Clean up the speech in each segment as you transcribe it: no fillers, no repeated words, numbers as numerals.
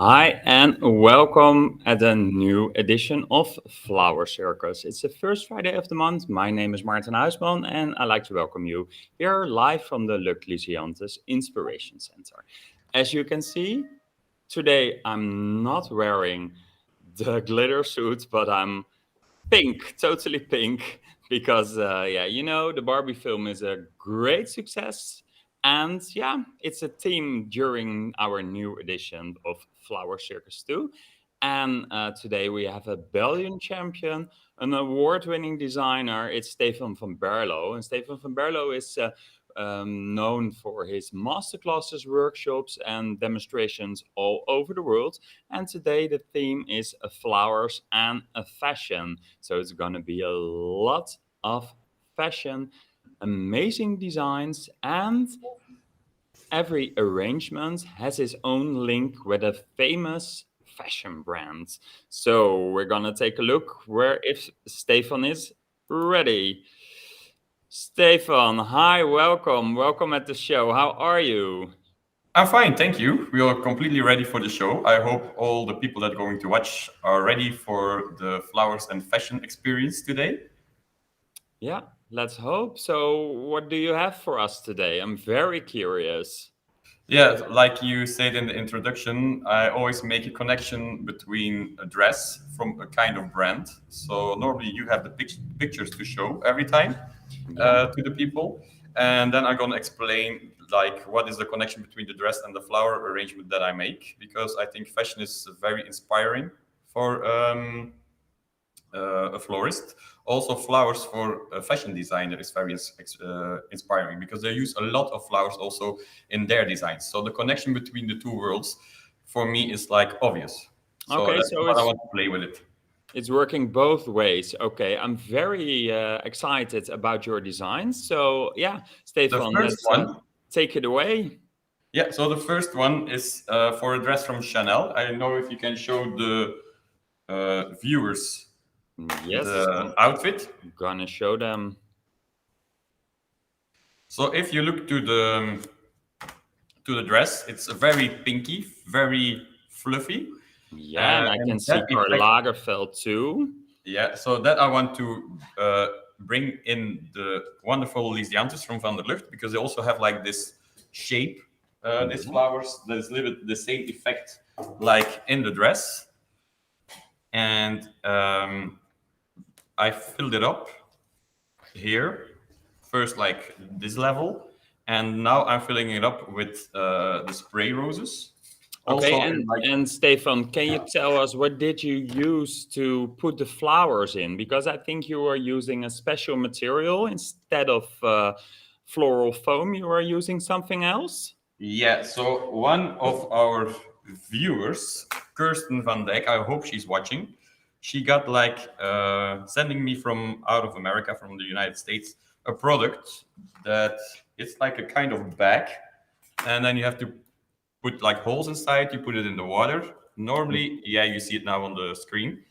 Hi, and welcome at a new edition of Flower Circus. It's the first Friday of the month. My name is Martin Huisman, and I'd like to welcome you here live from the Luc Lysiantes Inspiration Center. As you can see, today I'm not wearing the glitter suit, but I'm pink, totally pink, because the Barbie film is a great success. And yeah, it's a theme during our new edition of Flower Circus 2. And today we have a Belgian champion, an award-winning designer. It's Stefan van Berlo. And Stefan van Berlo is known for his masterclasses, workshops, and demonstrations all over the world. And today the theme is flowers and fashion. So it's going to be a lot of fashion, amazing designs, and every arrangement has its own link with a famous fashion brand. So we're gonna take a look where if Stefan is ready. Stefan, hi, welcome at the show. How are you? I'm fine, thank you. We are completely ready for the show. I hope all the people that are going to watch are ready for the flowers and fashion experience today. Yeah, let's hope. So, what do you have for us today? I'm very curious. Yeah, like you said in the introduction, I always make a connection between a dress from a kind of brand. So normally you have the pictures to show every time Yeah. to the people, and then I'm gonna explain like what is the connection between the dress and the flower arrangement that I make, because I think fashion is very inspiring for a florist. Also, flowers for a fashion designer is very inspiring because they use a lot of flowers also in their designs. So the connection between the two worlds, for me, is like obvious. So Okay, that's so what I it's want to play with it. it's working both ways. Okay, I'm very excited about your designs. So yeah, The Stefan, first let's one, take it away. yeah. So the first one is for a dress from Chanel. I don't know if you can show the viewers Yes, the outfit. I'm gonna show them. So if you look to the dress, it's very pinky, very fluffy. Yeah, and I can And see that Karl effect, Lagerfeld too. yeah, so that I want to bring in the wonderful Lysiantes from Van der Lucht, because they also have like this shape, these Yeah. flowers, that is a little bit the same effect like in the dress. And I filled it up here, first like this level, and now I'm filling it up with the spray roses. Okay, Also in like and Stefan, can you tell us what did you use to put the flowers in? Because I think you were using a special material instead of floral foam. You were using something else. Yeah, so one of our viewers, Kirsten van Dijk, I hope she's watching. She got like sending me from out of America, from the United States, a product that it's like a kind of bag, and then you have to put like holes inside. You put it in the water. Normally, yeah, you see it now on the screen,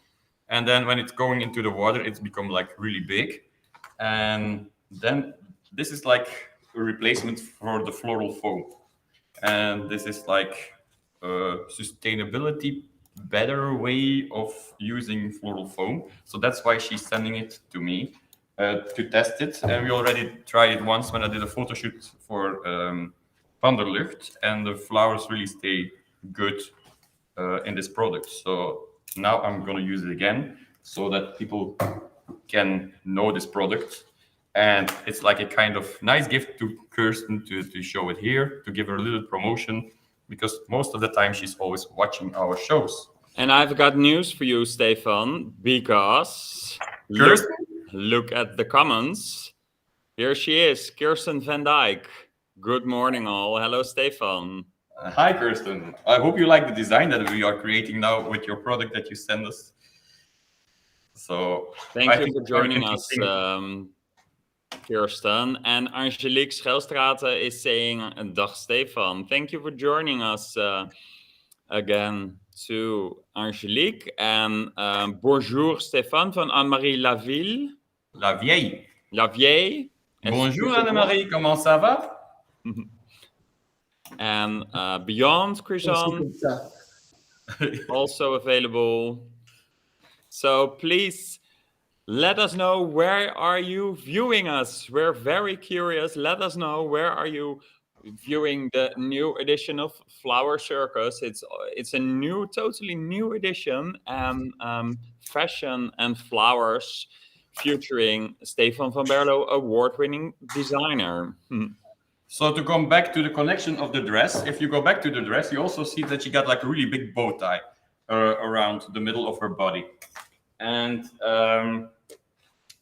and then when it's going into the water, it's become like really big, and then this is like a replacement for the floral foam, and this is like a sustainability better way of using floral foam. So that's why she's sending it to me to test it. And we already tried it once when I did a photo shoot for Van der Lucht, and the flowers really stay good in this product. So now I'm going to use it again so that people can know this product. And it's like a kind of nice gift to Kirsten to show it here, to give her a little promotion, because most of the time she's always watching our shows. And I've got news for you, Stefan, because Kirsten? look at the comments. Here she is, Kirsten van Dijk. Good morning, all. Hello, Stefan. Hi, Kirsten. I hope you like the design that we are creating now with your product that you send us. So Thank I you think for it's quite joining us, interesting. Kirsten. And Angelique Schelstraten is saying, Dag Stefan. Thank you for joining us again to Angelique. And bonjour Stefan van Anne-Marie Laville. La vieille. Lavieille. Bonjour Anne-Marie, comment ça va? And Beyond Chrysan. also available. So please let us know, where are you viewing us? We're very curious. Let us know, where are you viewing the new edition of Flower Circus. It's a totally new edition, and fashion and flowers, featuring Stefan van Berlo, award-winning designer. So to come back to the connection of the dress, if you go back to the dress, you also see that she got like a really big bow tie around the middle of her body. And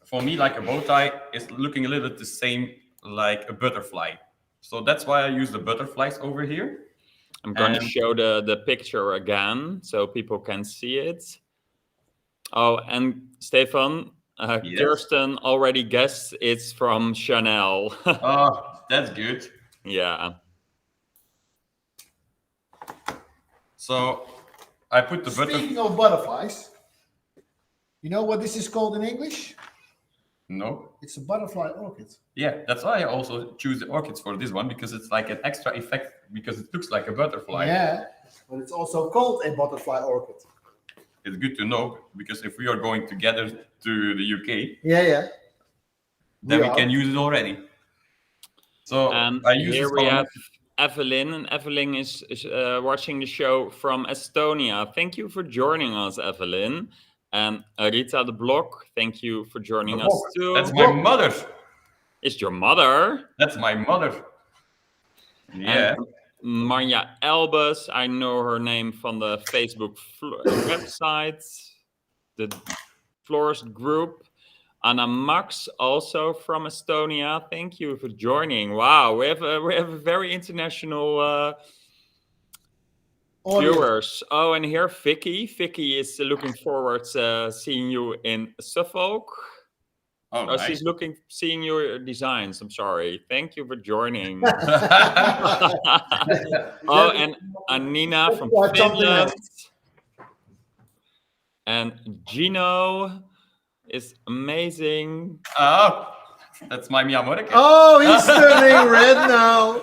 for me, like a bow tie is looking a little bit the same like a butterfly. So that's why I use the butterflies over here. I'm going to show the picture again so people can see it. Oh, and Stefan, Yes. Kirsten already guessed it's from Chanel. Oh, that's good. Yeah. So I put the Speaking of butterflies, you know what this is called in English? No. It's a butterfly orchid. Yeah, that's why I also choose the orchids for this one, because it's like an extra effect, because it looks like a butterfly. Yeah, but it's also called a butterfly orchid. It's good to know, because if we are going together to the UK, Yeah. then we can use it already. So And I use here this we color. have Evelyn, and Evelyn is watching the show from Estonia. Thank you for joining us, Evelyn. And Rita de Blok, thank you for joining us too. That's my mother. It's your mother. That's my mother. Yeah. And Manja Elbus, I know her name from the Facebook website, the florist group. Anna Max, also from Estonia. Thank you for joining. Wow, we have a very international viewers. Oh, and here Vicky. Vicky is looking forward to seeing you in Suffolk. Oh, nice. She's seeing your designs. I'm sorry. Thank you for joining. Oh, and Anina from Finland. And Gino is amazing. Oh, that's my mi amore. Oh, he's turning red now.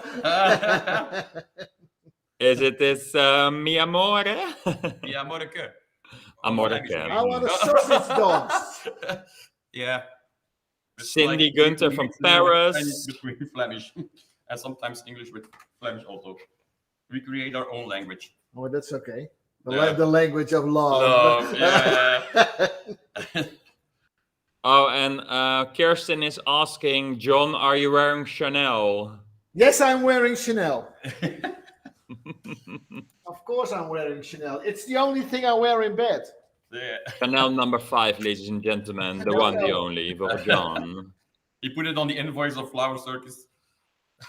Is it this mi amore? Mi amore. Amoreke. I want a sausage dogs. Yeah. It's Cindy like Gunther from Paris. Between Flemish and sometimes English with Flemish also. We create our own language. Oh, that's okay. Yeah. The language of love. Love, yeah. Oh, and Kirsten is asking, John, are you wearing Chanel? Yes, I'm wearing Chanel. Of course I'm wearing Chanel. It's the only thing I wear in bed. Yeah. Chanel number 5, ladies and gentlemen. The one, the only, for John. You put it on the invoice of Flower Circus.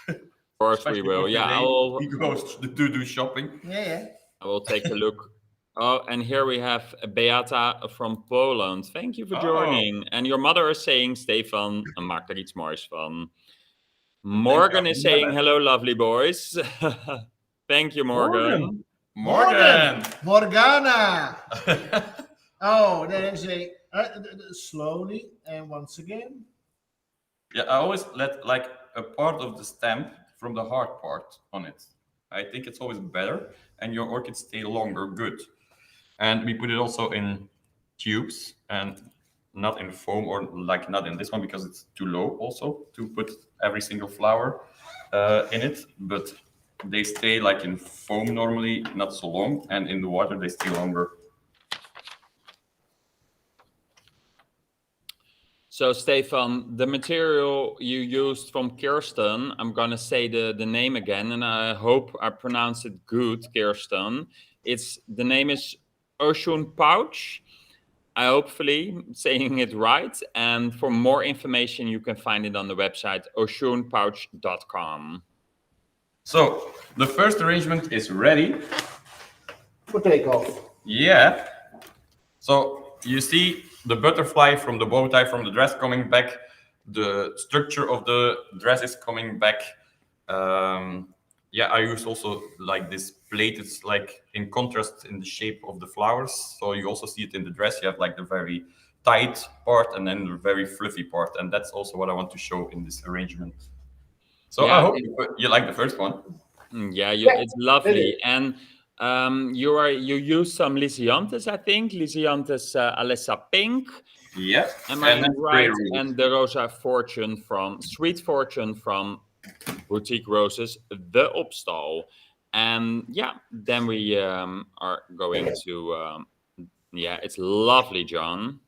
Of course we will. Yeah, we go to do shopping. Yeah. I will take a look. Oh, and here we have Beata from Poland. Thank you for joining. And your mother is saying, Stefan, maak er iets moois van. Morgan is saying, hello, lovely boys. Thank you, Morgan. Morgana. Oh, there is a slowly, and once again. Yeah, I always let like a part of the stamp from the hard part on it. I think it's always better, and your orchids stay longer good. And we put it also in tubes and not in foam, or like not in this one because it's too low also to put every single flower in it. But they stay like in foam normally, not so long, and in the water they stay longer. So, Stefan, the material you used from Kirsten, I'm going to say the name again, and I hope I pronounce it good, Kirsten. The name is Ocean Pouch. I hopefully saying it right. And for more information, you can find it on the website oceanpouch.com. So the first arrangement is ready For takeoff. Yeah. So you see the butterfly from the bow tie from the dress coming back. The structure of the dress is coming back. I use also like this plate. It's like in contrast in the shape of the flowers. So you also see it in the dress. You have like the very tight part and then the very fluffy part. And that's also what I want to show in this arrangement. So I hope you like the first one. Yeah, it's lovely. And You use some Lysianthus, I think. Lysianthus Alessa Pink. Yeah. Am I then right? spray roses. And the Rosa Fortune from Sweet Fortune from Boutique Roses, the Opstal. And yeah, then we are going to yeah, it's lovely, John.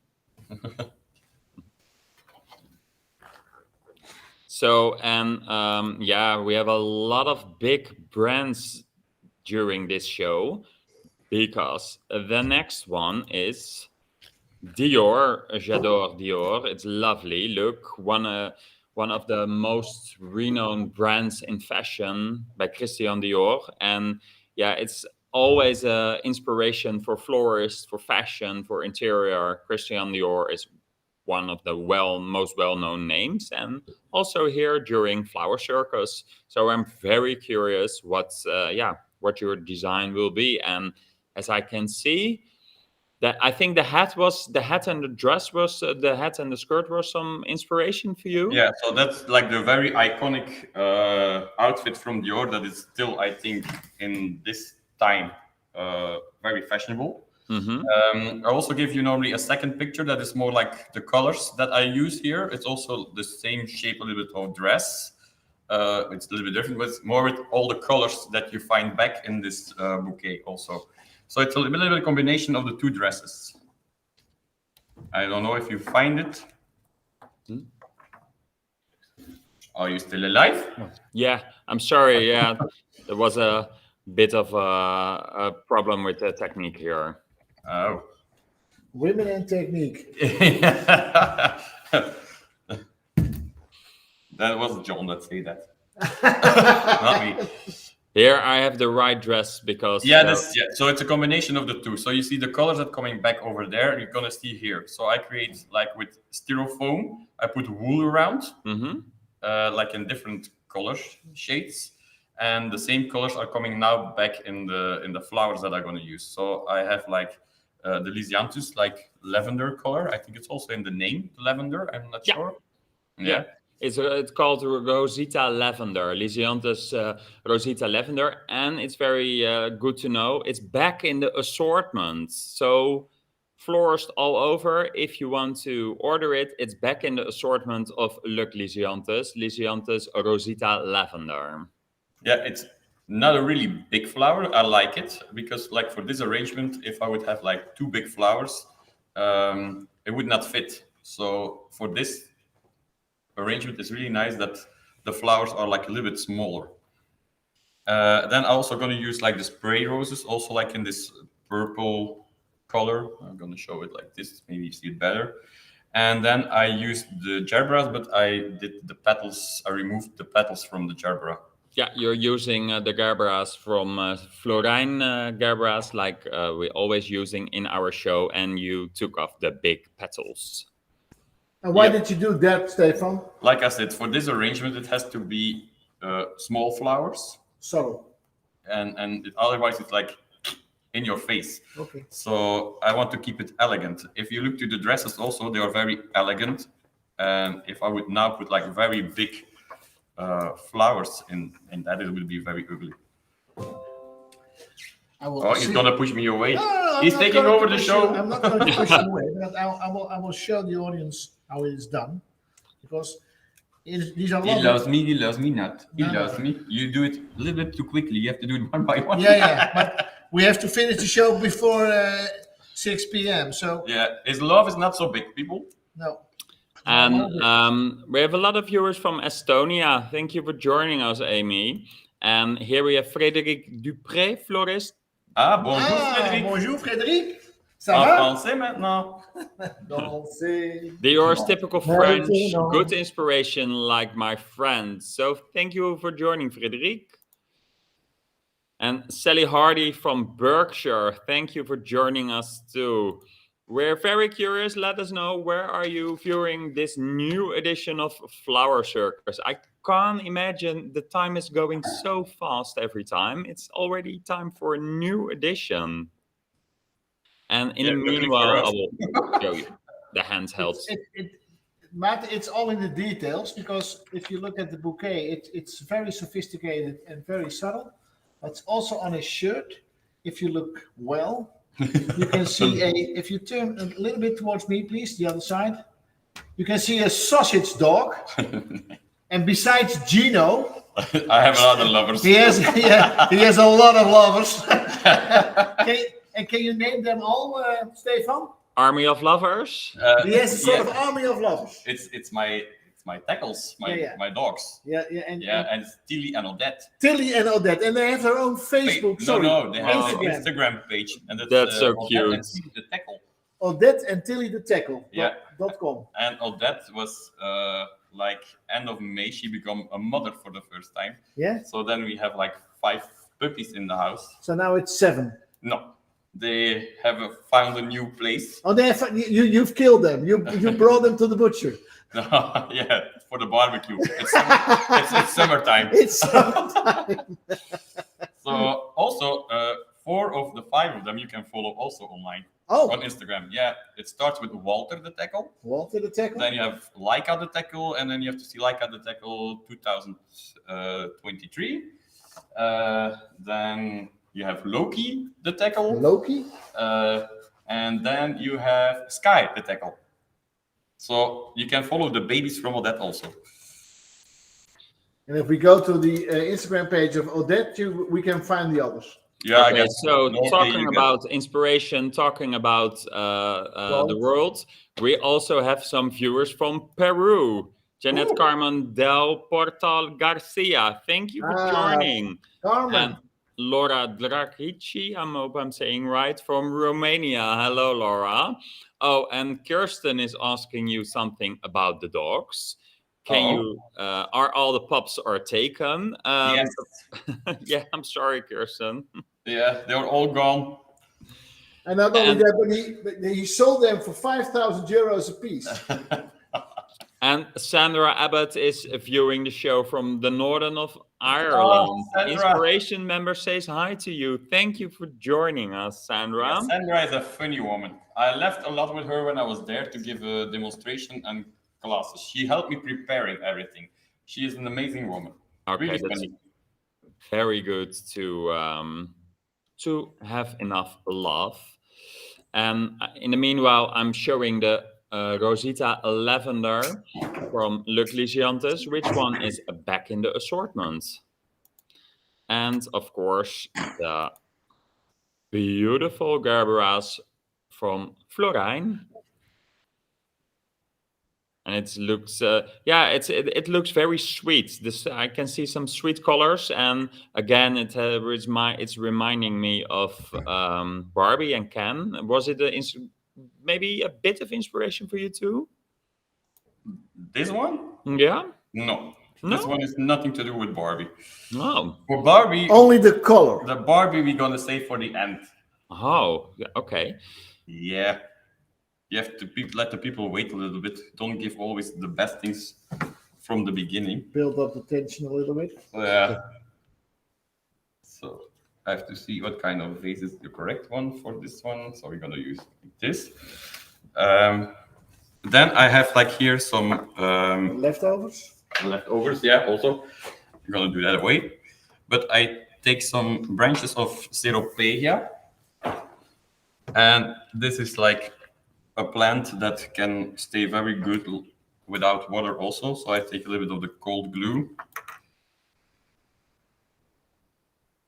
So, and yeah, we have a lot of big brands during this show because the next one is Dior. J'adore Dior. It's lovely. Look, one of the most renowned brands in fashion by Christian Dior. And yeah, it's always an inspiration for florists, for fashion, for interior. Christian Dior is one of the most well-known names, and also here during Flower Circus. So I'm very curious what your design will be. And as I can see, that I think the hat and the dress was the hat and the skirt were some inspiration for you. Yeah, so that's like the very iconic outfit from Dior that is still, I think, in this time, very fashionable. I also give you normally a second picture that is more like the colors that I use here. It's also the same shape, a little bit of dress. It's a little bit different, but it's more with all the colors that you find back in this bouquet also. So it's a little bit of a combination of the two dresses. I don't know if you find it. Are you still alive? Yeah, I'm sorry. Yeah, there was a bit of a problem with the technique here. Oh. Women and technique. That was John that said that. Not me. Here I have the right dress because so it's a combination of the two. So you see the colors that coming back over there, you're gonna see here. So I create like with styrofoam, I put wool around, like in different color shades, and the same colors are coming now back in the flowers that I'm gonna use. So I have like the Lysianthus, like lavender color. I think it's also in the name, lavender. I'm not sure. Yeah. It's called Rosita Lavender, Lysianthus Rosita Lavender, and it's very good to know it's back in the assortment. So florist all over, if you want to order it, it's back in the assortment of Look Lysianthus Rosita Lavender. Yeah, it's not a really big flower. I like it because like for this arrangement, if I would have like two big flowers, it would not fit. So for this arrangement, it's really nice that the flowers are like a little bit smaller. Then I'm also going to use like the spray roses, also like in this purple color. I'm going to show it like this, maybe you see it better. And then I used the gerberas, but I did the petals. I removed the petals from the gerbera. Yeah, you're using the gerberas from Florijn gerberas, like we're always using in our show, and you took off the big petals. And why did you do that, Stefan? Like I said, for this arrangement, it has to be small flowers. So. And otherwise, it's like in your face. Okay. So I want to keep it elegant. If you look to the dresses also, they are very elegant. And if I would now put like very big flowers in that, it will be very ugly. He's gonna push me away. No, he's taking over the show. I'm not going to push you away, but I will show the audience how it is done, because these are. He loves me not. He loves me. You do it a little bit too quickly. You have to do it one by one. Yeah, but we have to finish the show before 6 p.m. So yeah, his love is not so big, people. No. And we have a lot of viewers from Estonia. Thank you for joining us, Amy. And here we have Frédéric Dupré, florist. Bonjour Frédéric. Bonjour Frédéric. Ça En va? français maintenant. Dior's typical French, good inspiration like my friend. So thank you for joining, Frédéric. And Sally Hardy from Berkshire, thank you for joining us too. We're very curious. Let us know, where are you viewing this new edition of Flower Circus? I can't imagine, the time is going so fast every time. It's already time for a new edition. And in the meanwhile, I will show you the handhelds. Matt, it's all in the details, because if you look at the bouquet, it's very sophisticated and very subtle. It's also on his shirt. if you look well, you can see if you turn a little bit towards me, please, the other side, you can see a sausage dog. And besides Gino, I have a lot of lovers. he has a lot of lovers. Can you name them all, Stefan? Army of lovers. He has a sort of army of lovers. It's my tackles, my dogs. And And Tilly and Odette. Tilly and Odette, and they have their own Facebook. No, they have an Instagram page, and that's so Odette cute. and Tilly the tackle. Odette and Tilly the tackle. Yeah. .com. And Odette was like end of May. She became a mother for the first time. Yeah. So then we have like 5 puppies in the house. So now it's 7. No, they have found a new place. Oh, you've killed them. You brought them to the butcher. Yeah, for the barbecue. It's summertime. It's summertime. So also 4 of the 5 of them you can follow also online. Oh, On Instagram. Yeah, it starts with Walter the Tackle. Walter the tackle. Then you have Laika the Tackle, and then you have to see Laika the Tackle 2023. Then you have Loki the Tackle. Loki. And then you have Sky the Tackle. So you can follow the babies from Odette also. And if we go to the Instagram page of Odette, we can find the others. Yeah, Okay, I guess. so normally talking you get- about inspiration, talking about the world, we also have some viewers from Peru. Janet Ooh. Carmen del Portal Garcia, thank you for joining. Carmen. And Laura Dragici, I hope I'm saying right, from Romania. Hello, Laura. Oh, and Kirsten is asking you something about the dogs. Can you, are all the pups are taken? Yes. Yeah, I'm sorry, Kirsten. Yeah, they're all gone. And not only that, but he sold them for 5,000 euros a piece. And Sandra Abbott is viewing the show from the northern of Ireland. Sandra. Inspiration member says hi to you. Thank you for joining us, Sandra. Yeah, Sandra is a funny woman. I left a lot with her when I was there to give a demonstration and classes. She helped me preparing everything. She is an amazing woman. Okay, Really that's funny. very good to have enough love. And in the meanwhile, I'm showing the Rosita Lavender from Look Lysiantes. Which one is back in the assortment? And of course, the beautiful Gerberas from Florijn. And it looks, it looks very sweet. This I can see some sweet colors, and again, it's reminding me of Barbie and Ken. Was it maybe a bit of inspiration for you too? This one? Yeah. No. No? This one is nothing to do with Barbie. Oh. For Barbie, Only the color. the Barbie we're gonna save for the end. Oh. Yeah, okay. Yeah. You have to let the people wait a little bit. Don't give always the best things from the beginning. Build up the tension a little bit. Yeah. So I have to see what kind of vase is the correct one for this one. So we're gonna use this. Then I have like here some Leftovers. leftovers. Yeah, also I'm gonna do that away. But I take some branches of Ceropeia, and this is like a plant that can stay very good without water also. So I take a little bit of the cold glue.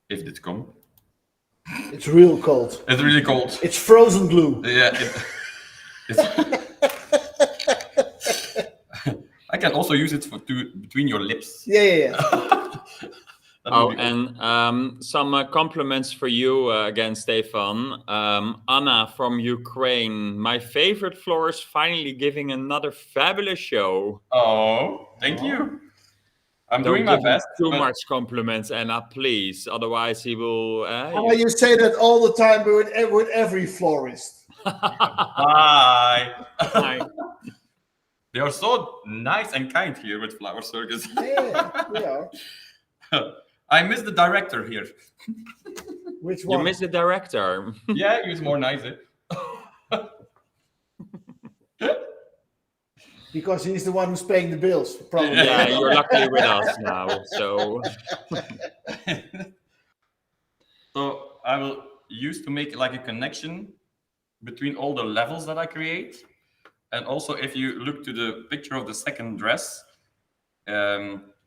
If it comes. It's real cold. It's really cold. It's frozen glue. Yeah. It's I can also use it between your lips. Yeah. Oh, and some compliments for you again, Stefan. Anna from Ukraine. My favorite florist finally giving another fabulous show. Oh, thank you. I'm Don't doing my give him best. too but- much compliments, Anna, please. Otherwise, he will. How you say that all the time with every florist? Bye. Hi. They are so nice and kind here with Flower Circus. Yeah. I miss the director here. Which You one? miss the director. Yeah, he was more nice. Because he's the one who's paying the bills. Probably. Yeah, you're luckily with us now. So So I will used to make like a connection between all the levels that I create. And also, if you look to the picture of the second dress,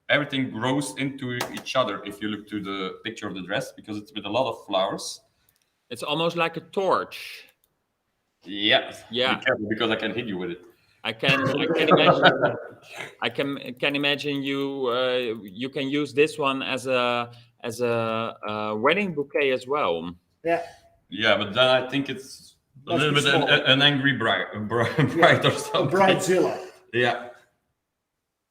everything grows into each other if you look to the picture of the dress, because it's with a lot of flowers. It's almost like a torch. Yeah. Yeah. Be careful, because I can hit you with it. I can imagine. I can imagine you can use this one as a wedding bouquet as well. Yeah. Yeah, but then I think it's a Must little be bit small. an angry bride or A something. bridezilla. Yeah.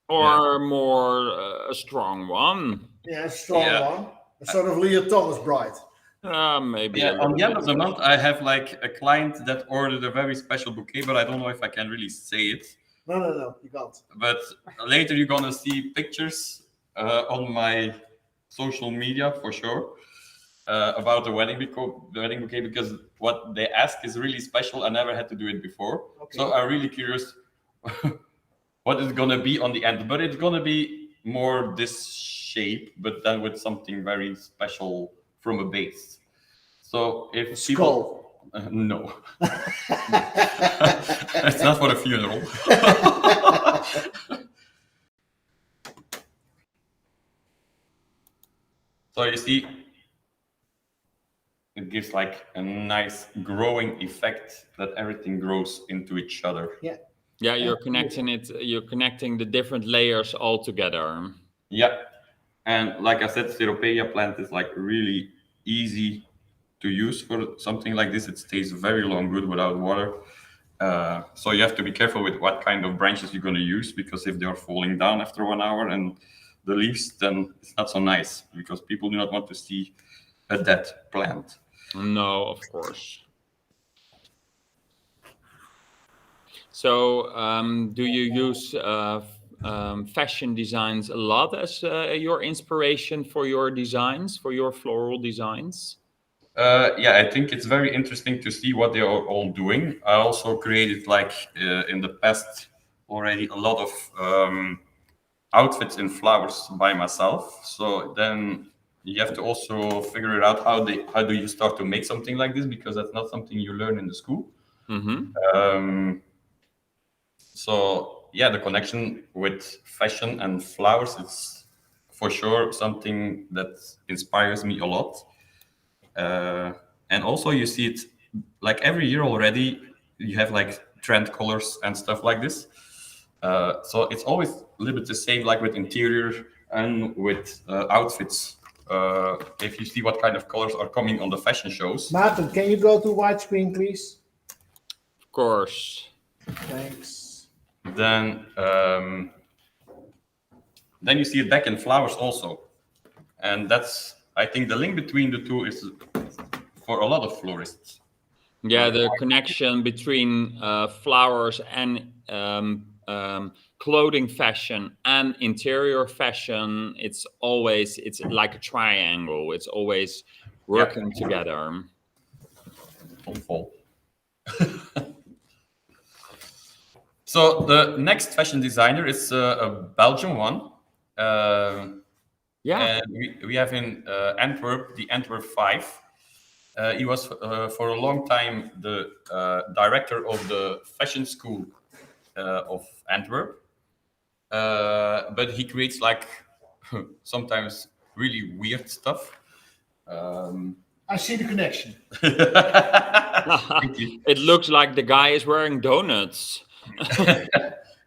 Or more a strong one. Yeah, a strong Yeah. one. A sort of Leah Thomas bride. Maybe. Yeah, a on the little end of the bit. month, I have like a client that ordered a very special bouquet, but I don't know if I can really say it. No, you can't. But later you're gonna see pictures on my social media for sure about the wedding bouquet, because what they ask is really special. I never had to do it before, Okay. so I'm really curious what is gonna be on the end. But it's gonna be more this shape, but then with something very special from a base. So if people Skull. no, it's not for a funeral. So you see, it gives like a nice growing effect that everything grows into each other. Yeah. Yeah, you're connecting it. You're connecting the different layers all together. Yeah, and like I said, Ceropeia plant is like really easy to use for something like this. It stays very long good without water. So you have to be careful with what kind of branches you're going to use, because if they are falling down after 1 hour and the leaves, then it's not so nice, because people do not want to see a dead plant. No, of course. So, do you use fashion designs a lot as your inspiration for your designs, for your floral designs? Yeah, I think it's very interesting to see what they are all doing. I also created like in the past already a lot of outfits in flowers by myself. So then you have to also figure it out how do you start to make something like this, because that's not something you learn in the school. Mm-hmm. So yeah, the connection with fashion and flowers is for sure something that inspires me a lot. And also you see it like every year already, you have like trend colors and stuff like this. So it's always a little bit the same, like with interior and with outfits. If you see what kind of colors are coming on the fashion shows. Maarten, can you go to widescreen, please? Of course. Thanks. Then you see it back in flowers also. And that's, I think the link between the two is for a lot of florists. Yeah, the connection between flowers and clothing fashion and interior fashion, it's like a triangle. It's always working together. Helpful. So the next fashion designer is a Belgian one. Yeah. And we have in Antwerp, the Antwerp 5. He was for a long time the director of the fashion school of Antwerp. But he creates like sometimes really weird stuff. I see the connection. It looks like the guy is wearing donuts.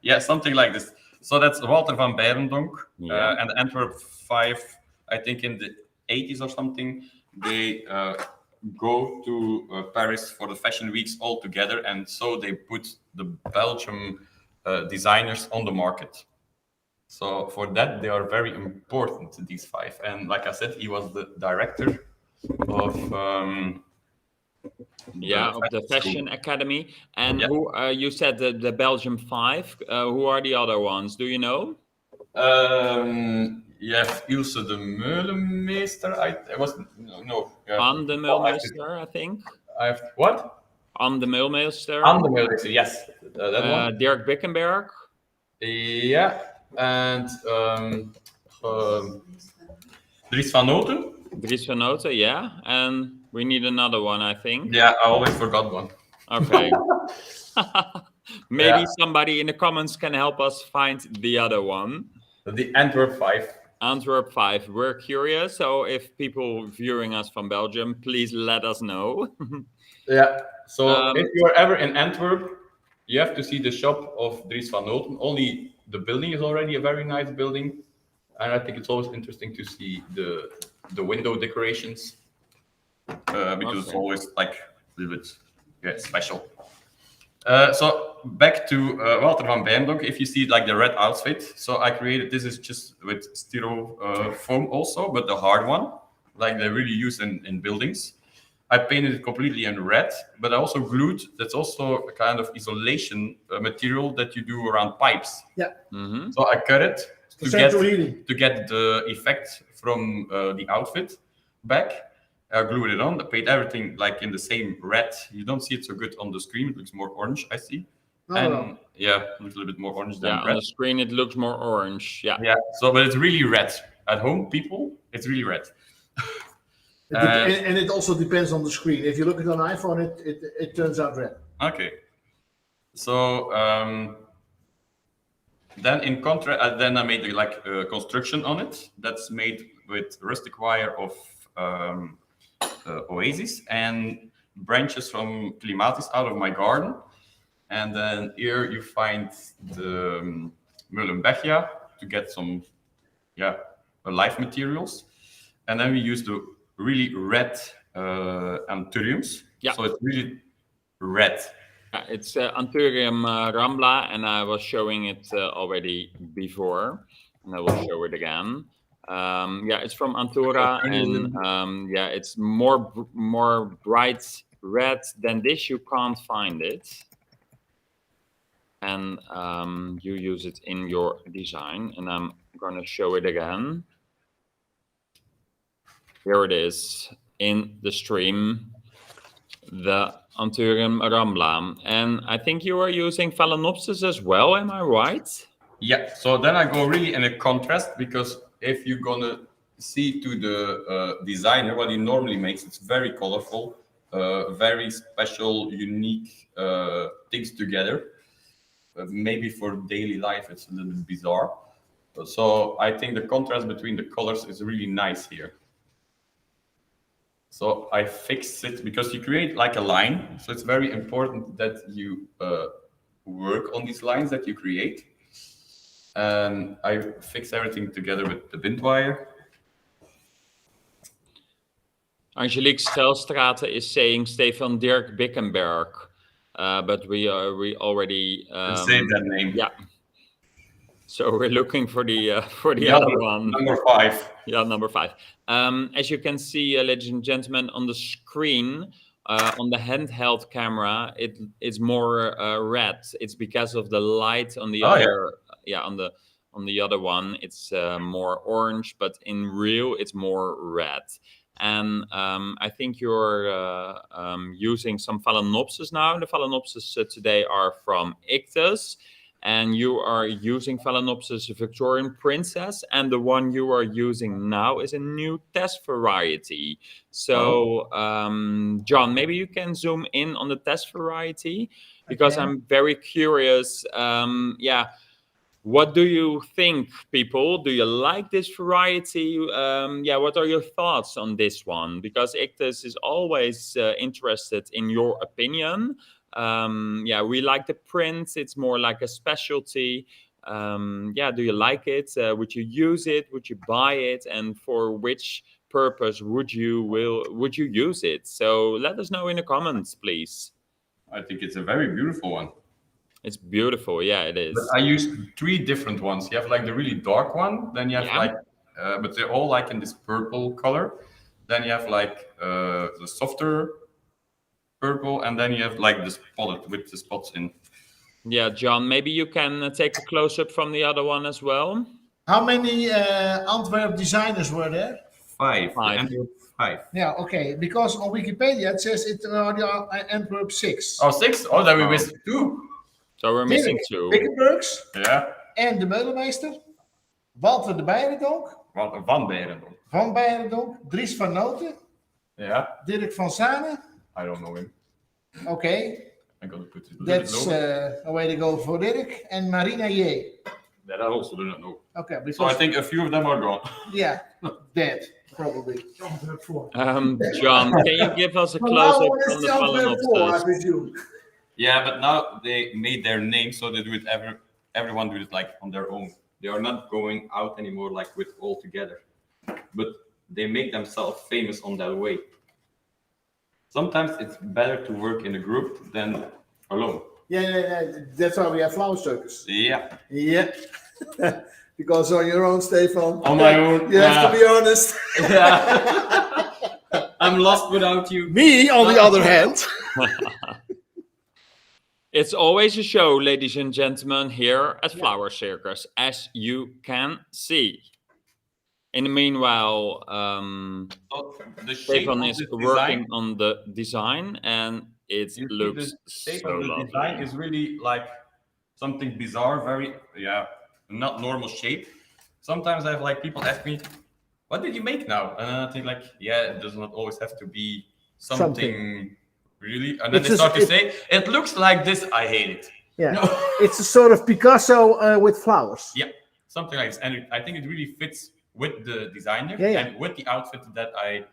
Yeah, something like this. So that's Walter van Beirendonck. Yeah. And Antwerp 5, I think in the 80s or something, they go to Paris for the fashion weeks all together. And so they put the Belgian designers on the market. So for that, they are very important, these 5. And like I said, he was the director of the fashion academy. And Yeah. who you said the Belgium 5? Who are the other ones? Do you know? You have Ilse de Meulemeester. Anne de Meulmeester, I think. I have what? Anne de Meulmeester. Anne de Meulemeester, yes. That one. Dirk Bickenberg. Yeah. And Dries van Noten. Dries van Noten, yeah. And We need another one, I think. Yeah, I always forgot one. Okay. Maybe Yeah. somebody in the comments can help us find the other one. The Antwerp 5. Antwerp 5. We're curious. So if people viewing us from Belgium, please let us know. Yeah. So if Um, you are ever in Antwerp, you have to see the shop of Dries van Noten. Only the building is already a very nice building, and I think it's always interesting to see the window decorations because it's Okay. always like a little bit special. So back to Walter van Beirendonck. If you see like the red outfit, so I created this is just with styrofoam also, but the hard one, like they really use in buildings. I painted it completely in red, but I also glued. That's also a kind of isolation material that you do around pipes. Yeah. Mhm. So I cut it Central heating. to get the effect from the outfit back. I glued it on. I paint everything like in the same red. You don't see it so good on the screen. It looks more orange, I see. No. Yeah, it looks a little bit more orange than Yeah, on red. the screen it looks more orange. Yeah. Yeah, so but it's really red. At home, people, it's really red. And it also depends on the screen. If you look at an iPhone, it turns out red. Okay. So then in contrast, then I made like a construction on it that's made with rustic wire of Oasis and branches from clematis out of my garden. And then here you find the Mullenbechia to get some, life materials. And then we use the really red anthuriums. Yeah. So it's really red. Yeah, it's Anthurium rambla, and I was showing it already before, and I will show it again. Yeah, it's from Anthura, and yeah, it's more bright red than this. You can't find it, and you use it in your design. And I'm gonna show it again. Here it is in the stream. The Anthurium rambla, and I think you are using Phalaenopsis as well. Am I right? Yeah. So then I go really in a contrast because if you're gonna see to the designer what he normally makes, it's very colorful, very special, unique things together. Maybe for daily life, it's a little bit bizarre. So I think the contrast between the colors is really nice here. So I fixed it because you create like a line. So it's very important that you work on these lines that you create. And I fix everything together with the bind wire. Angelique Stelstraten is saying Stefan Dirk Bickenberg, but we already Save that name. Yeah. So we're looking for the other one. Number 5. Yeah, number 5. As you can see, ladies and gentlemen, on the screen, on the handheld camera, it's more red. It's because of the light on the other. Yeah, on the other one, it's more orange, but in real, it's more red. And I think you're using some Phalaenopsis now. The Phalaenopsis today are from Ictus. And you are using Phalaenopsis Victorian Princess, and the one you are using now is a new test variety. So, John, maybe you can zoom in on the test variety, because I'm very curious. Yeah, what do you think, people? Do you like this variety? Yeah, what are your thoughts on this one? Because Ictus is always interested in your opinion. Yeah, we like the print. It's more like a specialty. Yeah, do you like it? Would you use it? Would you buy it? And for which purpose would you use it? So let us know in the comments, please. I think it's a very beautiful one. It's beautiful. Yeah, it is. But I used 3 different ones. You have like the really dark one. Then you have like, but they're all like in this purple color. Then you have like the softer purple, and then you have like the spotted with the spots in. Yeah, John, maybe you can take a close-up from the other one as well. How many Antwerp designers were there? 5. 5. 5. Yeah, okay. Because on Wikipedia it says it are Antwerp 6. Oh, 6? Oh, then we missed 2. So we're missing 2. Bickenbergs. Yeah. En de Meulemeester. Walter de Beirendonck. Van Beirendonck. Van Beirendonck. Dries van Noten. Yeah, Dirk van Zanen. I don't know him. Okay, I'm gonna put it a little that's bit lower. a way to go for Dirk. And Marina Ye. That I also do not know. Okay, because So I think a few of them are gone. yeah, dead probably. John, can you give us a close-up on the Palenopsis? Yeah, but now they made their name, so they do it everyone do it like on their own. They are not going out anymore like with all together, but they make themselves famous on that way. Sometimes it's better to work in a group than alone. Yeah. That's why we have Flower Circus. Yeah, Yeah. Because on your own, Stefan. on my own. You have to be honest. Yeah. I'm lost without you. Me, on the other hand. It's always a show, ladies and gentlemen, here at Flower Circus, as you can see. In the meanwhile, So the shape Stefan of is this working design, on the design, and it you see looks the shape so of the lovely. design is really like something bizarre, very not normal shape. Sometimes I have like people ask me, "What did you make now?" And then I think like, yeah, it does not always have to be something really. And then It's they start to just- say, "It looks like this. I hate it." Yeah. No. It's a sort of Picasso with flowers. Yeah, something like this, and I think it really fits with the designer Yeah. and with the outfit that I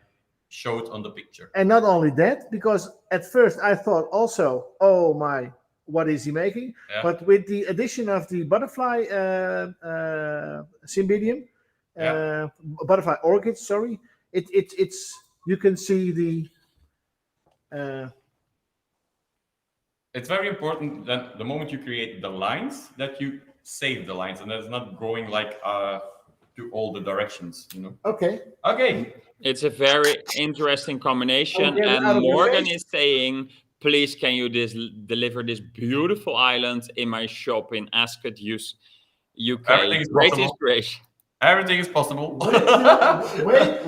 showed on the picture. And not only that, because at first I thought also, oh my, what is he making? Yeah. But with the addition of the butterfly cymbidium, butterfly orchid, sorry, it's you can see the. It's very important that the moment you create the lines, that you save the lines, and that's not going like to all the directions. Okay. Okay. It's a very interesting combination, Oh, yeah, out and of your Morgan face. is saying, please can you deliver this beautiful island in my shop in Ascot, UK. Everything is Great possible. inspiration. Everything is possible.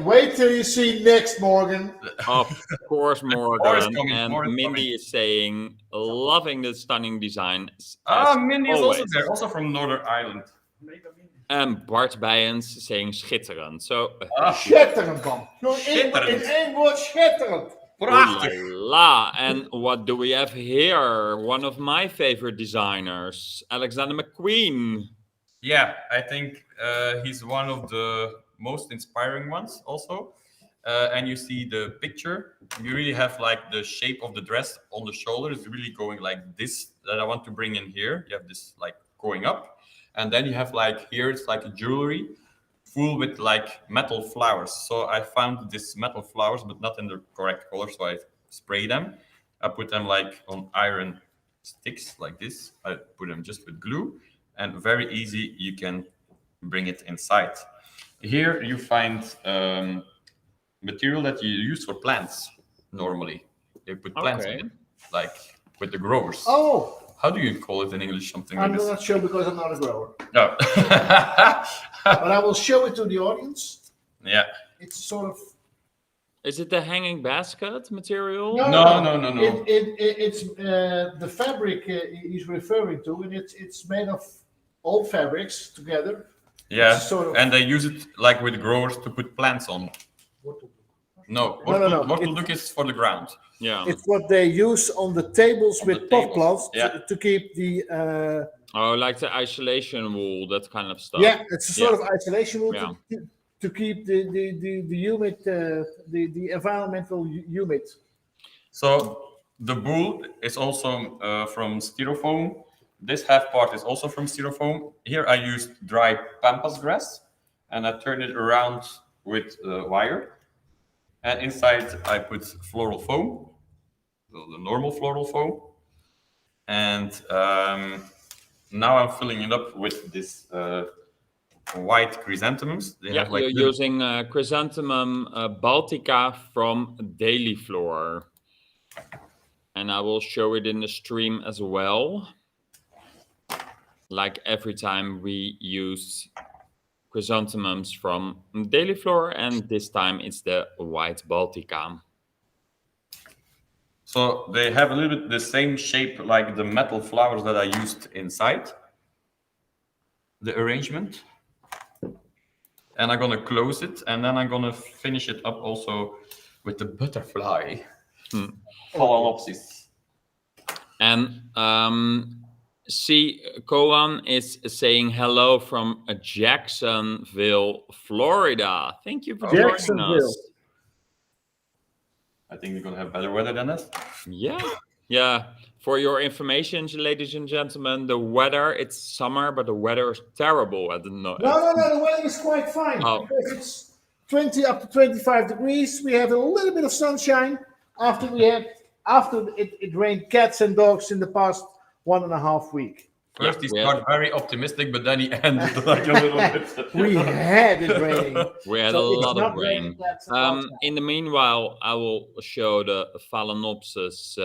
Wait till you see next, Morgan. Of course, Morgan. More is coming, And more is Mindy coming. is saying, loving the stunning design. Mindy is also always. there, also from Northern Ireland. And Bart Bijens saying schitterend. So, Schitterend man. Schitterend. In één woord, schitterend. Prachtig. la. And what do we have here? One of my favorite designers, Alexander McQueen. Yeah, I think he's one of the most inspiring ones also. And you see the picture, you really have like the shape of the dress on the shoulder is really going like this, that I want to bring in here. You have this like going up. And then you have like here, it's like a jewelry full with like metal flowers. So I found this metal flowers, but not in the correct color. So I spray them. I put them like on iron sticks like this. I put them just with glue, and very easy, you can bring it inside. Here you find material that you use for plants normally. You put plants in it, like with the growers. Oh. How do you call it in English? Something I'm like this? not sure because I'm not a grower. No. But I will show it to the audience. Yeah. It's sort of. Is it the hanging basket material? No. It's the fabric he's referring to, and it's made of old fabrics together. Yeah. It's sort of- And they use it like with growers to put plants on. No. No. Worteldoek is for the ground. Yeah. It's what they use on the tables On with the pot tables, plants yeah. to keep the. Oh, like the isolation wool, that kind of stuff. Yeah, it's a sort of isolation wool Yeah. to keep the humid, the environmental humid. So the bowl is also from styrofoam. This half part is also from styrofoam. Here I used dry pampas grass, and I turned it around with wire. And inside I put floral foam, the normal floral foam. And now I'm filling it up with this white chrysanthemums. They Yeah, have like you're little- using chrysanthemum Baltica from Daily Floor. And I will show it in the stream as well. Like every time we use chrysanthemums from Daily Floor, and this time it's the white Baltica. So they have a little bit the same shape like the metal flowers that I used inside the arrangement. And I'm gonna close it, and then I'm gonna finish it up also with the butterfly. Hmm. Phalaenopsis. And see, Koan is saying hello from Jacksonville, Florida. Thank you for joining Jacksonville. us. I think we're gonna have better weather than us. Yeah. For your information, ladies and gentlemen, the weather, it's summer, but the weather is terrible at the No, the weather is quite fine. Oh. Because it's 20 up to 25 degrees. We have a little bit of sunshine after it rained cats and dogs in the past 1.5 weeks. First, he started very optimistic, but then he ended like a little bit. We had it raining. We had So a it's lot not of rain. raining that much now. In the meanwhile, I will show the Phalaenopsis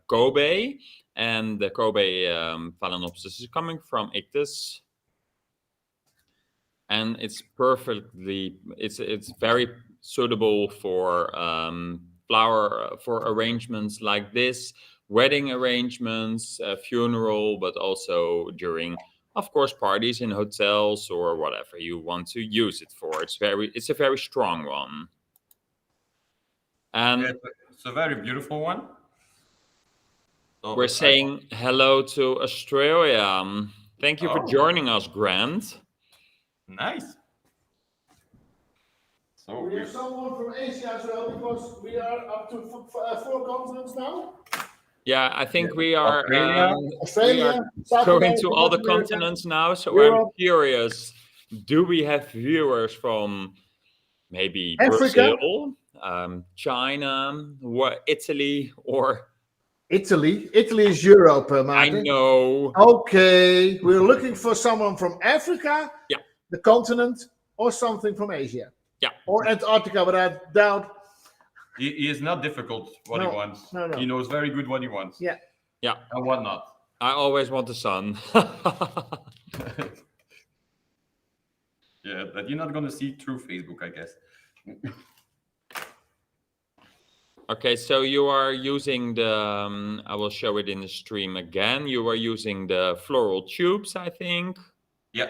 Kobe. And the Kobe Phalaenopsis is coming from Ictus. And it's it's very suitable for for arrangements like this, wedding arrangements, funeral, but also during, of course, parties in hotels or whatever you want to use it for. It's a very strong one. And It's a very beautiful one. So we're saying hello to Australia. Thank you for joining us, Grant. Nice. So We have someone from Asia as well, because we are up to 4 continents now. Yeah, I think we are Australia, South going America, to all the North America. continents now. So Europe. I'm curious, do we have viewers from maybe Africa? Brazil, China, Italy, or... Italy is Europe, I Martin. know. Okay, we're looking for someone from Africa, Yeah. the continent, or something from Asia. Yeah. Or Antarctica, but I doubt. he is not difficult what he wants. No. He knows very good what he wants. Yeah. And what not. I always want the sun. Yeah, but you're not gonna see through Facebook, I guess. Okay, so you are using the, I will show it in the stream again. You are using the floral tubes, I think. Yeah.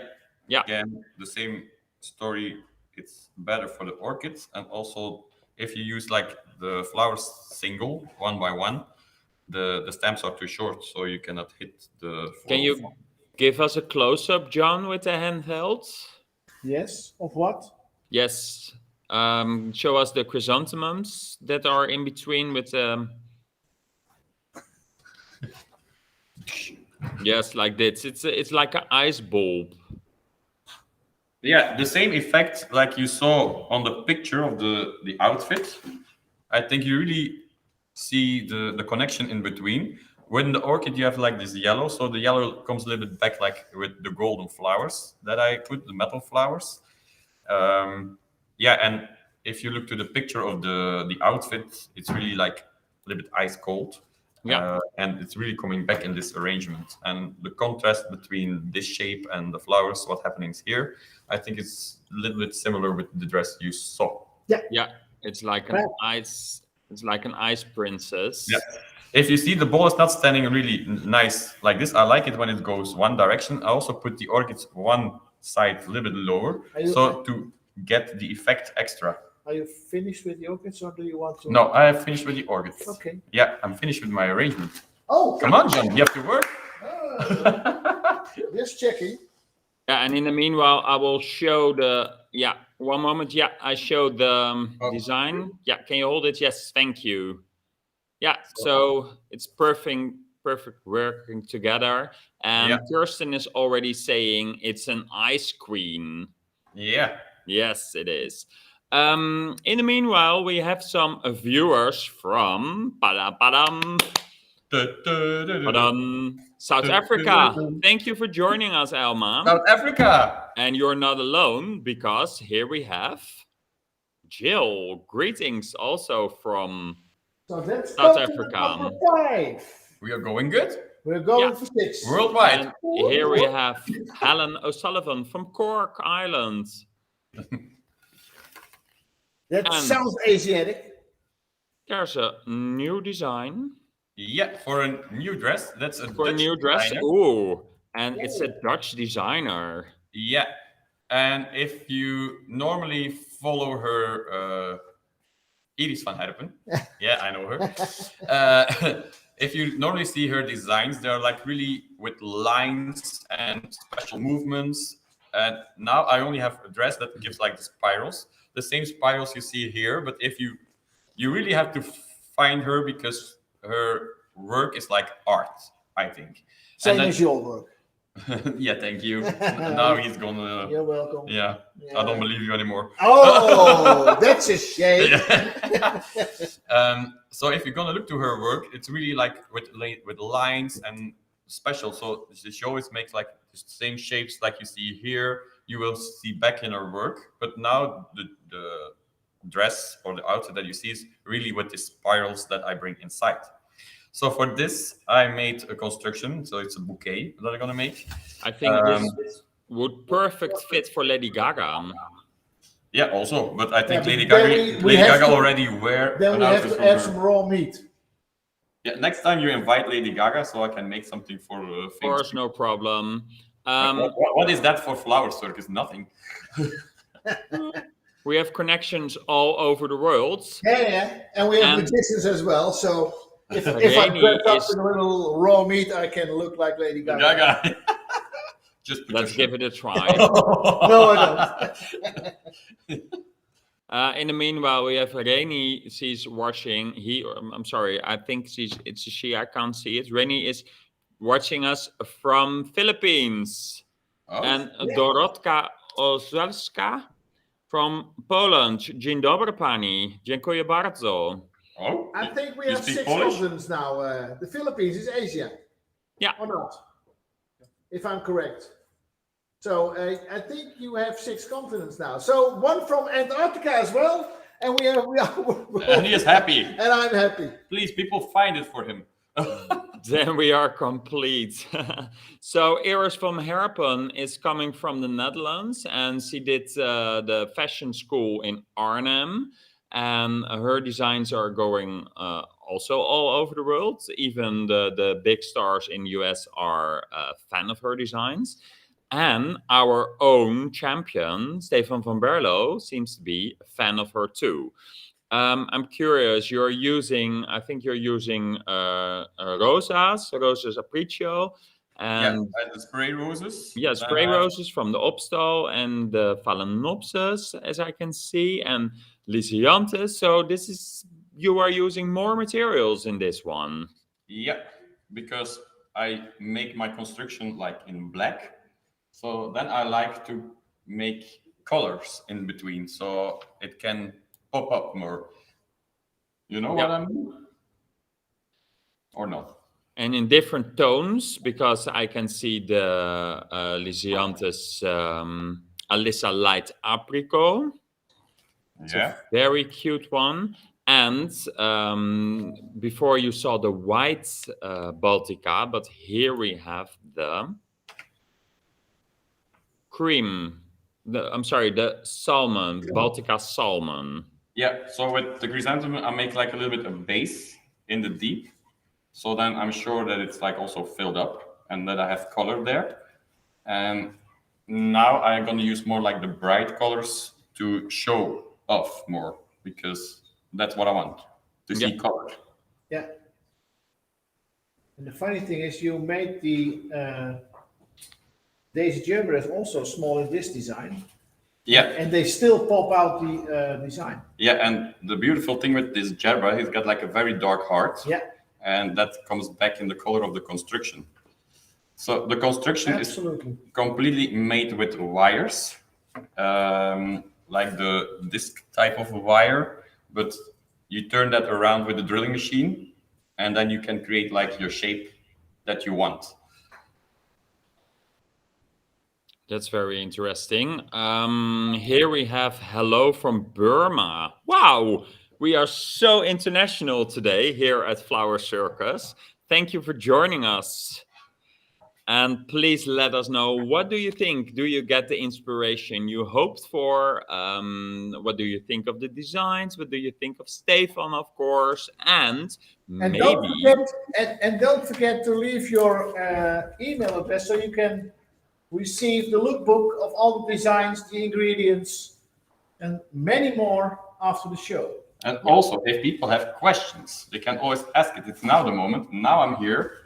Yeah. Again, the same story. It's better for the orchids, and also if you use like the flowers single, one by one, the stems are too short, so you cannot hit the. Can you give us a close-up, John, with the handheld? Yes. Of what? Yes. Show us the chrysanthemums that are in between with yes, like this. It's like an ice bulb. Yeah, the same effect like you saw on the picture of the outfit. I think you really see the connection in between. When the orchid, you have like this yellow, so the yellow comes a little bit back, like with the golden flowers that I put, the metal flowers. Yeah, and if you look to the picture of the outfit, it's really like a little bit ice cold. Yeah. And it's really coming back in this arrangement. And the contrast between this shape and the flowers, what happenings here, I think it's a little bit similar with the dress you saw. Yeah, it's like an ice. It's like an ice princess. Yeah. If you see, the ball is not standing really nice like this. I like it when it goes one direction. I also put the orchids one side a little bit lower, so to get the effect extra. Are you finished with the orchids, or do you want to? No, I have finished with the orchids. Okay. Yeah, I'm finished with my arrangement. Oh, come on, John, you have to work. Just checking. Yeah, and in the meanwhile, I will show the. Yeah, one moment. Yeah, I showed the design. Yeah, can you hold it? Yes, thank you. Yeah, so it's perfect working together. And Kirsten is already saying it's an ice queen. Yeah. Yes, it is. In the meanwhile, we have some viewers from South Africa. Thank you for joining us, Elma. South Africa. And you're not alone, because here we have Jill. Greetings also from So that's South Africa. Number 5. We are going good. We're going for 6. Worldwide. And here we have Helen O'Sullivan from Cork Island. That sounds Asiatic. There's a new design. Yeah, for a new dress. That's a for Dutch a new dress. designer. Ooh, and it's a Dutch designer. Yeah, and if you normally follow her Iris van Herpen. Yeah, I know her. If you normally see her designs, they're like really with lines and special movements. And now I only have a dress that gives like the spirals, the same spirals you see here. But if you really have to find her because her work is like art, I think. Same as your work. Yeah, thank you. Now he's gonna. You're welcome. Yeah, I don't believe you anymore. Oh, that's a shame. Yeah. So if you're gonna look to her work, it's really like with lines and special. So she always makes like the same shapes like you see here. You will see back in her work, but now the dress or the outfit that you see is really with the spirals that I bring inside. So for this, I made a construction. So it's a bouquet that I'm gonna make. I think this would perfect fit for Lady Gaga. Yeah, also, but I think Yeah, Lady but Gaga, we have to- already wear. Then an we have outfit to from add her. some raw meat. Yeah, next time you invite Lady Gaga, so I can make something for. Of course, no problem. What is that for Flower Circus? Nothing. We have connections all over the world. Yeah, and we have And- magicians as well. So if I Rainy dress up is- with a little raw meat, I can look like Lady Gaga. Gaga. Just put Let's your give it a try. No, I don't. In the meanwhile, we have Rainy. She's watching. I'm sorry. I think it's a she. I can't see it. Rainy is watching us from Philippines, Oh, and Dorotka Ozalska from Poland. Dzień dobry, pani. Dziękuję bardzo. oh. I think we You have speak 6 Polish? continents now. The Philippines is Asia. Yeah. Or not? If I'm correct. So I think you have 6 continents now. So one from Antarctica as well, and we are. And he is happy. And I'm happy. Please, people, find it for him. Then we are complete. So Iris from Herpen is coming from the Netherlands, and she did the fashion school in Arnhem, and her designs are going also all over the world. Even the big stars in US are a fan of her designs. And our own champion, Stefan van Berlo, seems to be a fan of her too. I'm curious, I think you're using Rosas Apricio, and and the spray roses. yeah, spray roses from the Opstal and the Phalaenopsis, as I can see, and Lysianthus. So you are using more materials in this one. Yeah, because I make my construction like in black. So then I like to make colors in between so it can pop up more. You know what I mean? Or not? And in different tones, because I can see the Lysianthus Alyssa Light Apricot. It's a very cute one. And before you saw the white Baltica, but here we have the cream. The salmon, Baltica salmon. Yeah, so with the chrysanthemum, I make like a little bit of base in the deep. So then I'm sure that it's like also filled up and that I have color there. And now I'm going to use more like the bright colors to show off more because that's what I want, to see color. Yeah. And the funny thing is you made the Daisy Gerberas also small in this design. Yeah. And they still pop out the design. Yeah, and the beautiful thing with this Gerbera, he's got like a very dark heart. Yeah. And that comes back in the color of the construction. So the construction is completely made with wires, like the disc type of wire, but you turn that around with the drilling machine, and then you can create like your shape that you want. That's very interesting. Here we have hello from Burma. Wow, we are so international today here at Flower Circus. Thank you for joining us. And please let us know, what do you think? Do you get the inspiration you hoped for? What do you think of the designs? What do you think of Stefan, of course? And maybe... Don't forget to leave your email address so you can receive the lookbook of all the designs, the ingredients, and many more after the show. And also, if people have questions, they can always ask it. It's now the moment. Now I'm here,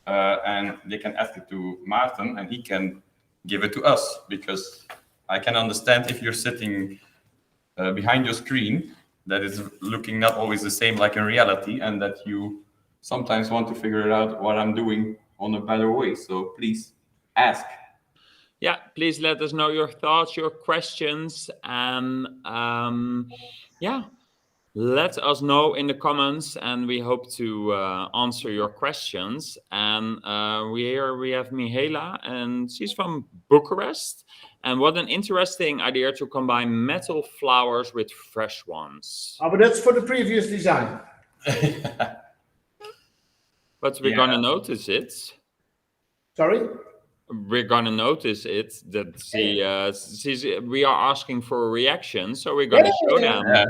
and they can ask it to Maarten, and he can give it to us, because I can understand if you're sitting behind your screen that is looking not always the same like in reality, and that you sometimes want to figure out what I'm doing on a better way. So please ask. Yeah, please let us know your thoughts, your questions, and let us know in the comments, and we hope to answer your questions. And we have Mihaela, and she's from Bucharest. And what an interesting idea to combine metal flowers with fresh ones. Oh, but that's for the previous design. But we're gonna notice it. Sorry? We're gonna notice it that we are asking for a reaction, so we're gonna show them. Yeah.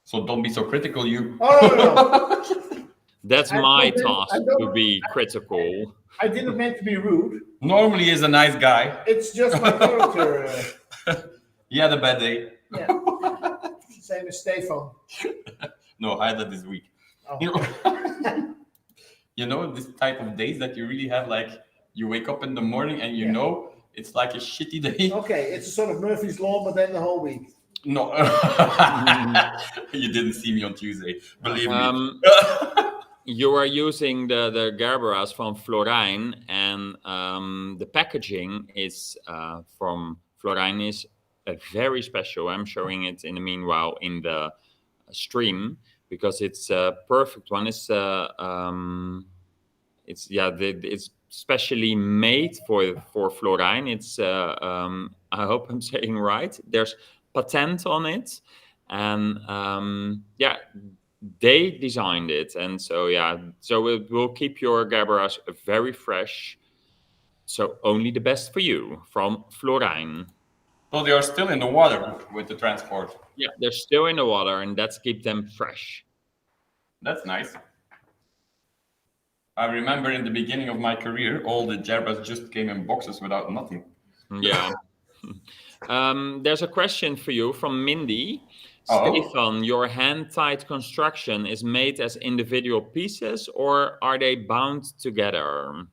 So don't be so critical, you. Oh, no. That's my task, to be critical. I didn't mean to be rude. Normally he's a nice guy. It's just my character. He had a bad day. Yeah. Same as Stefan. No, I had that this week. Oh. You know, this type of days that you really have, like, you wake up in the morning and you know it's like a shitty day. Okay, it's a sort of Murphy's Law, but then the whole week. No. You didn't see me on Tuesday, believe me. You are using the Gerberas from Florijn, and the packaging is from Florijn is very special. I'm showing it in the meanwhile in the stream, because it's a perfect one. It's specially made for Florijn. It's I hope I'm saying right. There's patent on it, and they designed it, and so it will keep your Gerberas very fresh. So only the best for you from Florijn. So they are still in the water with the transport. Yeah, they're still in the water, and that's keep them fresh. That's nice. I remember in the beginning of my career, all the Gerberas just came in boxes without nothing. Yeah. There's a question for you from Mindy. Oh. Stefan, your hand-tied construction is made as individual pieces, or are they bound together?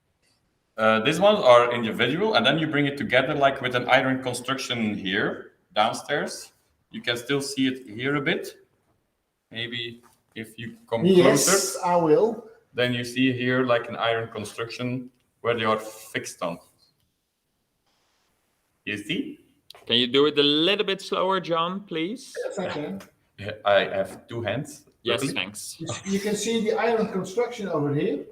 These ones are individual, and then you bring it together like with an iron construction here downstairs. You can still see it here a bit. Maybe if you come closer. Yes, I will. Then you see here like an iron construction where they are fixed on. You see? Can you do it a little bit slower, John, please? Yes, I can. I have two hands. Yes, Really? thanks. You can see the iron construction over here.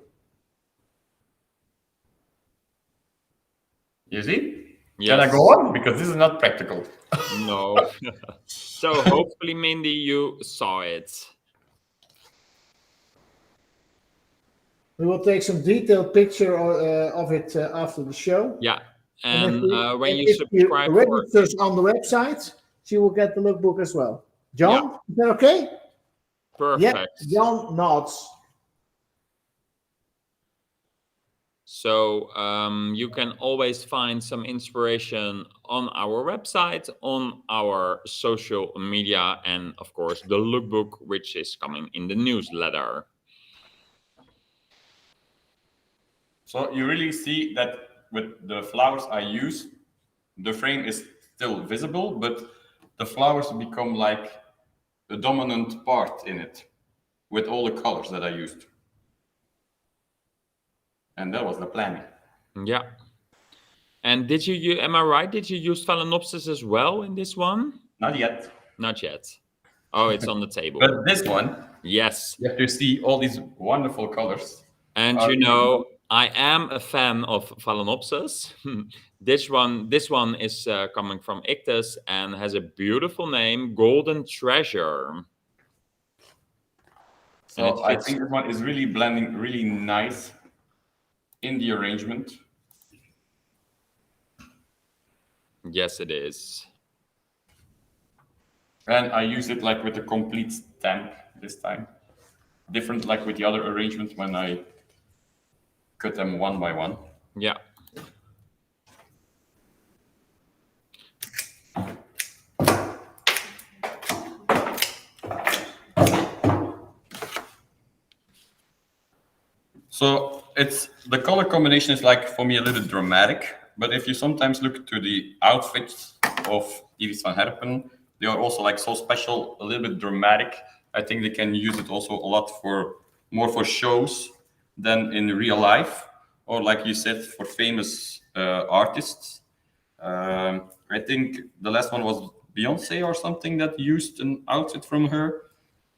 You see? Yes. Can I go on? Because this is not practical. No. So hopefully, Mindy, you saw it. We will take some detailed picture of it after the show. Yeah. And when you if subscribe, registers on the website, she will get the lookbook as well. John, is that okay? Perfect. Yeah, John nods. So you can always find some inspiration on our website, on our social media, and of course the lookbook, which is coming in the newsletter. So you really see that with the flowers I use, the frame is still visible, but the flowers become like the dominant part in it with all the colors that I used. And that was the planning. Yeah. And am I right? Did you use Phalaenopsis as well in this one? Not yet. Not yet. Oh, it's on the table. But this one, yes. you have to see all these wonderful colors. And you know, I am a fan of Phalaenopsis. This one is coming from Ictus and has a beautiful name, Golden Treasure. So I think this one is really blending really nice in the arrangement. Yes, it is. And I use it like with a complete stamp this time. Different like with the other arrangements when I cut them one by one. Yeah. So it's the color combination is like for me a little dramatic. But if you sometimes look to the outfits of Iris van Herpen, they are also like so special, a little bit dramatic. I think they can use it also a lot for more for shows than in real life, or like you said, for famous artists. I think the last one was Beyonce or something that used an outfit from her.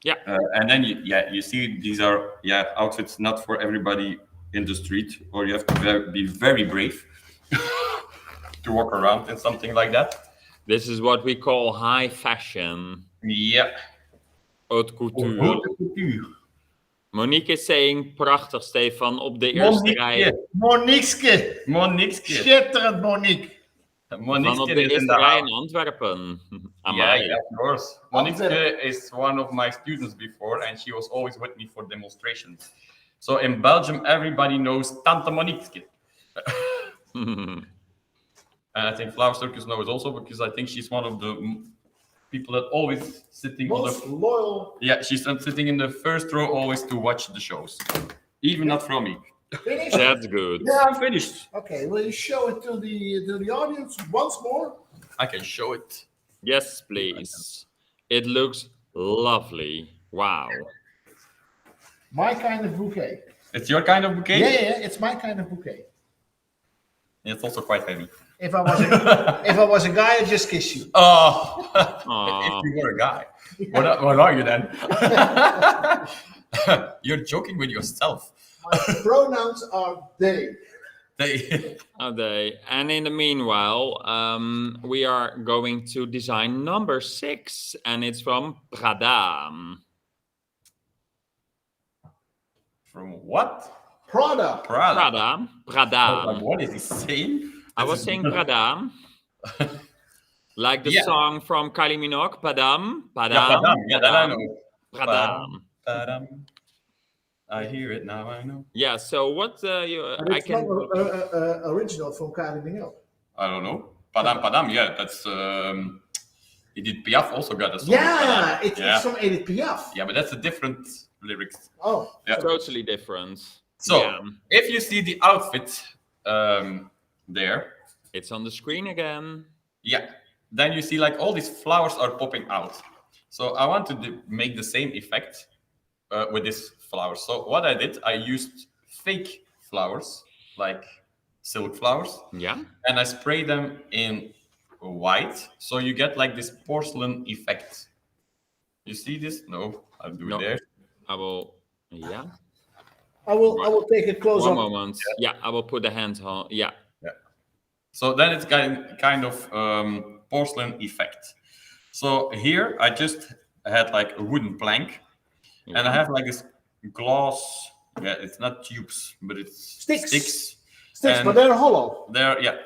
Yeah. And then you see these are outfits not for everybody in the street, or you have to be very brave to walk around in something like that. This is what we call high fashion. Yeah. Haute couture. Haute couture. Monique is saying, prachtig Stefan, op de eerste rij. Moniqueske. Moniqueske. Schitterend, Monique. Van op de eerste rij in Antwerpen. Amai. Yeah, of course. Monique is one of my students before, and she was always with me for demonstrations. So in Belgium, everybody knows Tante Monique. And I think Flower Circus knows also, because I think she's one of the people that always sitting Most on the loyal. Yeah, she's sitting in the first row always to watch the shows, even not from me. Finished? That's good. Yeah, I'm finished. Okay, will you show it to the audience once more? I can show it. Yes, please. It looks lovely. Wow. My kind of bouquet. It's your kind of bouquet? Yeah, it's my kind of bouquet. It's also quite heavy. If I was a guy, I'd just kiss you. Oh, Aw. if you were a guy, what are you then? You're joking with yourself. My pronouns are they. Okay. And in the meanwhile, we are going to design number 6, and it's from Prada. From what? Prada. Prada. Prada. What is he saying? I was saying Prada. Like the song from Kylie Minogue, Padam, Padam. Yeah, Padam. Yeah, that I know. Prada. Padam. I hear it now. I know. Yeah. So what But it's not original from Kylie Minogue. I don't know. Padam Padam. Yeah, that's. Edith Piaf also got a song. Yeah, it's from Edith Piaf. Yeah, but that's a different lyrics. Oh, Yeah. Totally different. So Yeah. if you see the outfit there, It's on the screen again. yeah, then you see like all these flowers are popping out. So I want to make the same effect with this flower. So what I did, I used fake flowers, like silk flowers, Yeah. and I sprayed them in white. So you get like this porcelain effect. You see this? No, I'll do No. it there. I will. Yeah. I will take it close One up. moment. Yeah. I will put the hand on. Yeah. So then it's kind of porcelain effect. So here I just had like a wooden plank, and I have like this glass. Yeah, it's not tubes, but it's Sticks, And but they're hollow. there, yeah.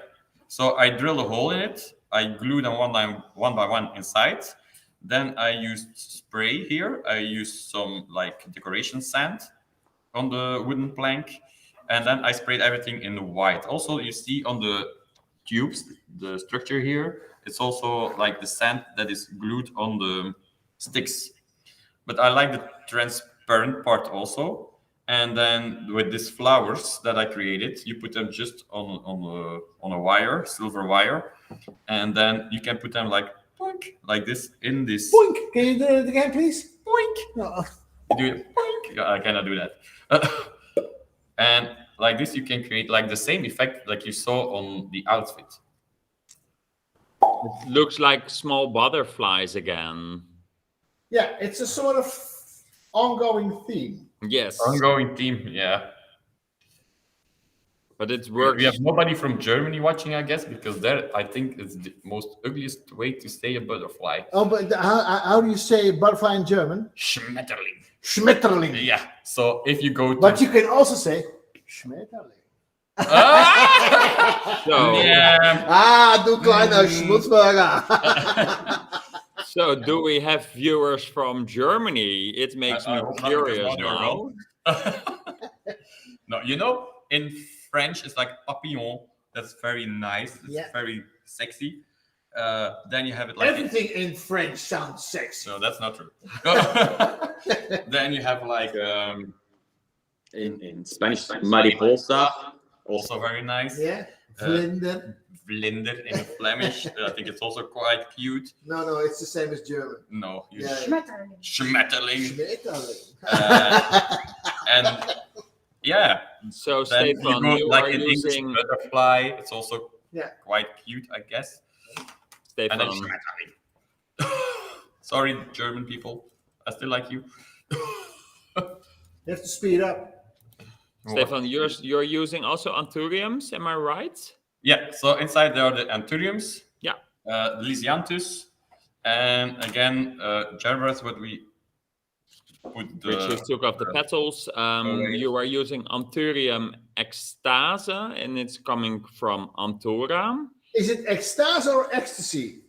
So I drilled a hole in it. I glued them one by one inside. Then I used spray here. I used some like decoration sand on the wooden plank, and then I sprayed everything in white. Also, you see on the tubes, the structure here, it's also like the sand that is glued on the sticks. But I like the transparent part also. And then with these flowers that I created, you put them just on a wire, silver wire, and then you can put them like boink, like this in this. Boink! Can you do it again, please? Boink. No. You do it. Boink. Yeah, I cannot do that. And like this, you can create like the same effect like you saw on the outfit. It looks like small butterflies again. Yeah, it's a sort of ongoing theme. Yes. Ongoing theme, yeah. But it works. We have nobody from Germany watching, I guess, because there I think it's the most ugliest way to say a butterfly. Oh, but how do you say butterfly in German? Schmetterling. Schmetterling. Yeah. So if you go to But you can also say Schmetterling. So, yeah. Du kleiner Schmutzburger. so do we have viewers from Germany? It makes me hope not, curious because now. No, you know, in French it's like papillon. That's very nice. It's very sexy. Then you have it like Everything in French sounds sexy. No, that's not true. Then you have like in Spanish, mariposa, also very nice. Yeah. Vlinder. Vlinder in Flemish, I think it's also quite cute. No, it's the same as German. No, Yeah. Schmetterling. Schmetterling. And yeah, So then you Stefan, go you like are an English using butterfly. It's also Yeah. quite cute, I guess. And then Stefan. Schmetterling. Sorry, German people. I still like you. You have to speed up. Stefan, you're using also anthuriums, am I right? Yeah, so inside there are the anthuriums, Yeah. the Lysianthus, and again, Gerberas, what we put Which you took off the petals. You are using Anthurium extase, and it's coming from Anthura. Is it ecstasy or ecstasy?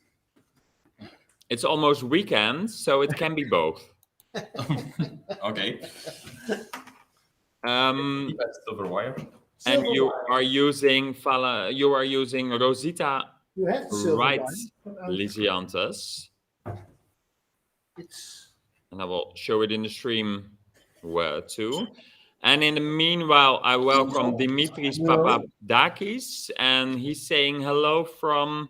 It's almost weekend, so it can be both. Okay. That's silver wire. And you are using Rosita You have the silver Right one. Lysianthus. It's And I will show it in the stream too. And in the meanwhile, I welcome Dimitris Papadakis, and he's saying hello from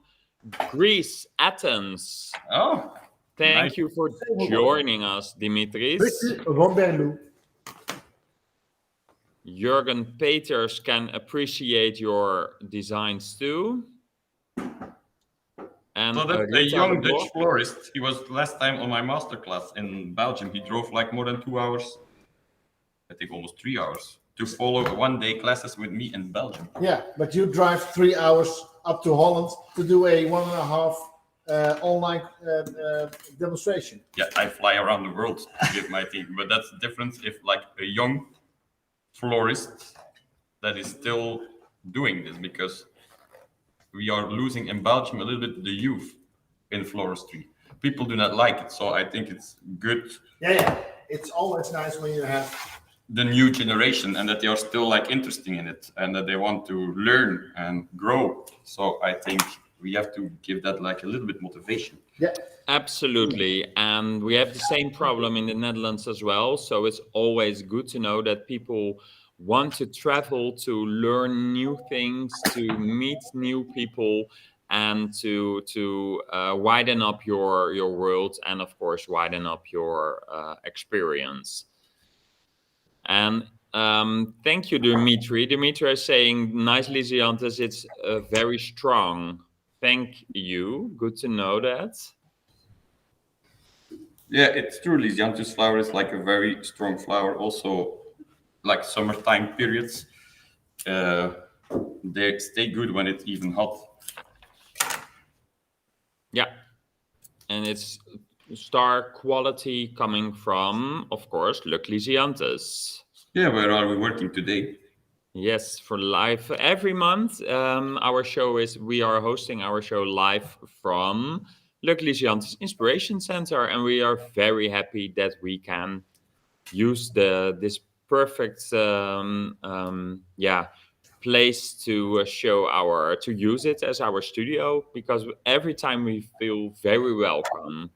Greece, Athens. Oh, Thank nice. you for joining us, Dimitris. Van Berlo. Jurgen Peters can appreciate your designs too. And So that's a Rita young de Boer. Dutch florist. He was last time on my masterclass in Belgium. He drove like more than 2 hours, I think almost 3 hours, to follow 1-day classes with me in Belgium. Yeah, but you drive 3 hours up to Holland to do a 1.5 online demonstration. Yeah, I fly around the world to give my thing, but that's the difference if like a young florist that is still doing this, because we are losing in Belgium a little bit the youth in floristry. People do not like it, so I think it's good. Yeah. It's always nice when you have The new generation and that they are still like interested in it and that they want to learn and grow. So I think we have to give that like a little bit motivation. Yeah. Absolutely. And we have the same problem in the Netherlands as well. So it's always good to know that people want to travel to learn new things, to meet new people, and to widen up your world, and of course widen up your experience. And thank you, Dimitri. Dimitri is saying, nice Lysianthus, it's very strong. Thank you. Good to know that. Yeah, it's true. Lysianthus flower is like a very strong flower. Also, like summertime periods, they stay good when it's even hot. Yeah. And it's star quality coming from, of course, Lysianthus. Yeah, where are we working today? Yes, for live every month. We are hosting our show live from Lysianthus Inspiration Center, and we are very happy that we can use this perfect place to use it as our studio, because every time we feel very welcome.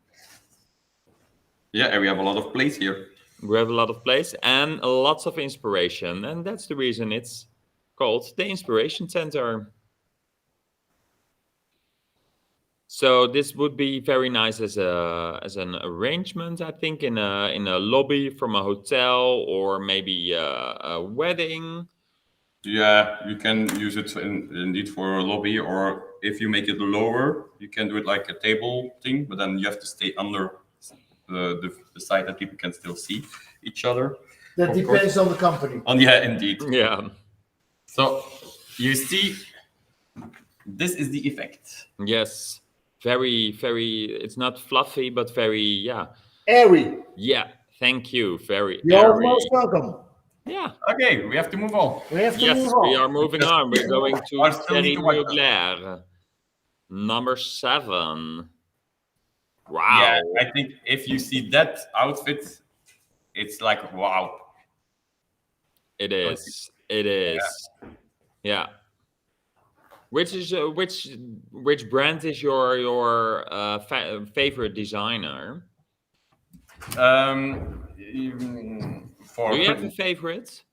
Yeah, and we have a lot of place here. We have a lot of place and lots of inspiration, and that's the reason it's called the Inspiration Center. So this would be very nice as an arrangement, I think, in a lobby from a hotel, or maybe a wedding. Yeah, you can use it indeed for a lobby, or if you make it lower, you can do it like a table thing, but then you have to stay under the side that people can still see each other. That depends on the company. Yeah, indeed. Yeah. So you see, this is the effect. Yes. Very, very, it's not fluffy, but very, Airy. Yeah, thank you. Very You're airy. most welcome. Yeah. Okay, we have to move on. We have to Yes, move on. we are moving on. We're going to I still need Thierry to watch that. Mugler, number 7. Wow. Yeah, I think if you see that outfit, it's like, wow. It is. It is. Yeah. Which is which brand is your favorite designer? For Do you have a favorite?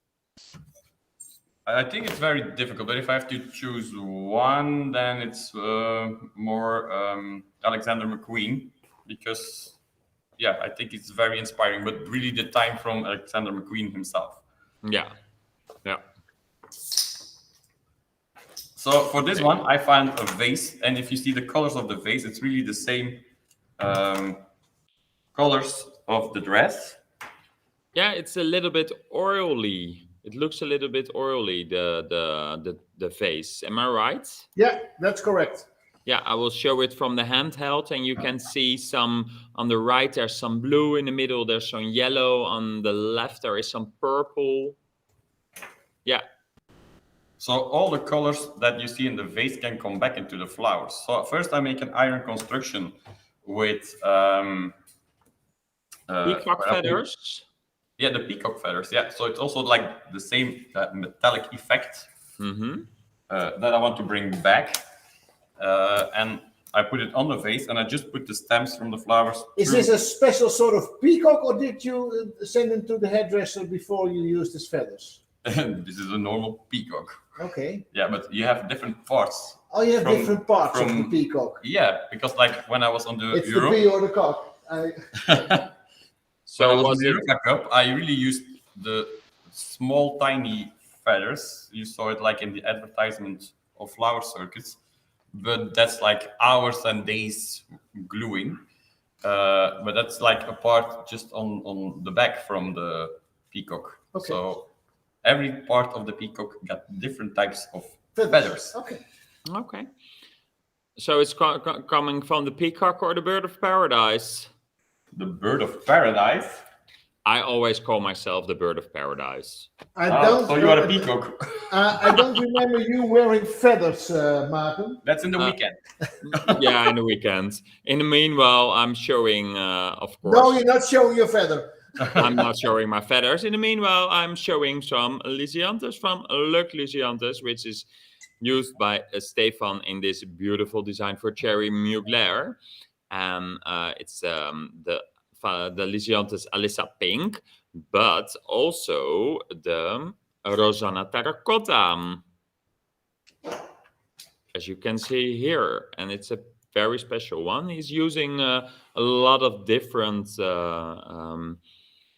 I think it's very difficult, but if I have to choose one, then it's more Alexander McQueen, because yeah, I think it's very inspiring, but really the time from Alexander McQueen himself. Yeah. Yeah. So for this one, I found a vase, and if you see the colors of the vase, it's really the same colors of the dress. Yeah, it's a little bit orally. It looks a little bit orally, the vase. Am I right? Yeah, that's correct. Yeah, I will show it from the handheld, and you can see some on the right. There's some blue in the middle. There's some yellow on the left. There is some purple. Yeah. So all the colors that you see in the vase can come back into the flowers. So first I make an iron construction with Peacock feathers. Yeah, the peacock feathers. Yeah, so it's also like the same metallic effect that I want to bring back. And I put it on the vase, and I just put the stems from the flowers. Is this a special sort of peacock, or did you send them to the hairdresser before you used his feathers? This is a normal peacock. Okay. Yeah, but you have different parts. Oh, you have different parts of the peacock. Yeah, because like when I was on the It's Euro, the bee or the cock. so when I was on the Europa Cup, I really used the small, tiny feathers. You saw it like in the advertisement of Flower Circus, but that's like hours and days gluing. But that's like a part just on the back from the peacock. Okay. So every part of the peacock got different types of feathers. Okay. Okay. So it's coming from the peacock or the bird of paradise? The bird of paradise. I always call myself the bird of paradise. So you are a peacock. I don't remember you wearing feathers, Maarten. That's in the weekend. Yeah, in the weekend. In the meanwhile, I'm showing, of course. No, you're not showing your feather. I'm not showing my feathers. In the meanwhile, I'm showing some Lysianthus from Look Lysianthus, which is used by Stefan in this beautiful design for Thierry Mugler. And it's the Lysianthus Alyssa Pink, but also the Rosanna Terracotta, as you can see here. And it's a very special one. He's using a lot of different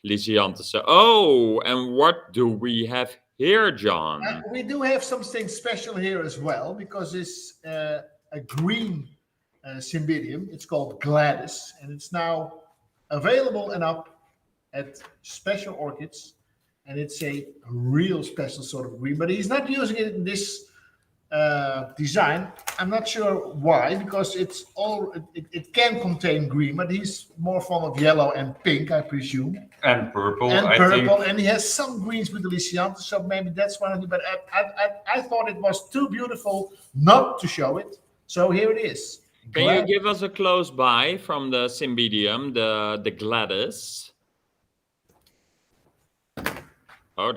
Lysianthus. Oh, and what do we have here, John? We do have something special here as well, because it's a green cymbidium. It's called Gladys, and it's now available and up at Special Orchids, and it's a real special sort of green, but he's not using it in this design. I'm not sure why, because it can contain green, but he's more fond of yellow and pink, I presume, and purple. And he has some greens with the Lysianthus, so maybe that's one of the. But I thought it was too beautiful not to show it, so here it is. Can you give us a close by from the cymbidium, the Gladys? Oh,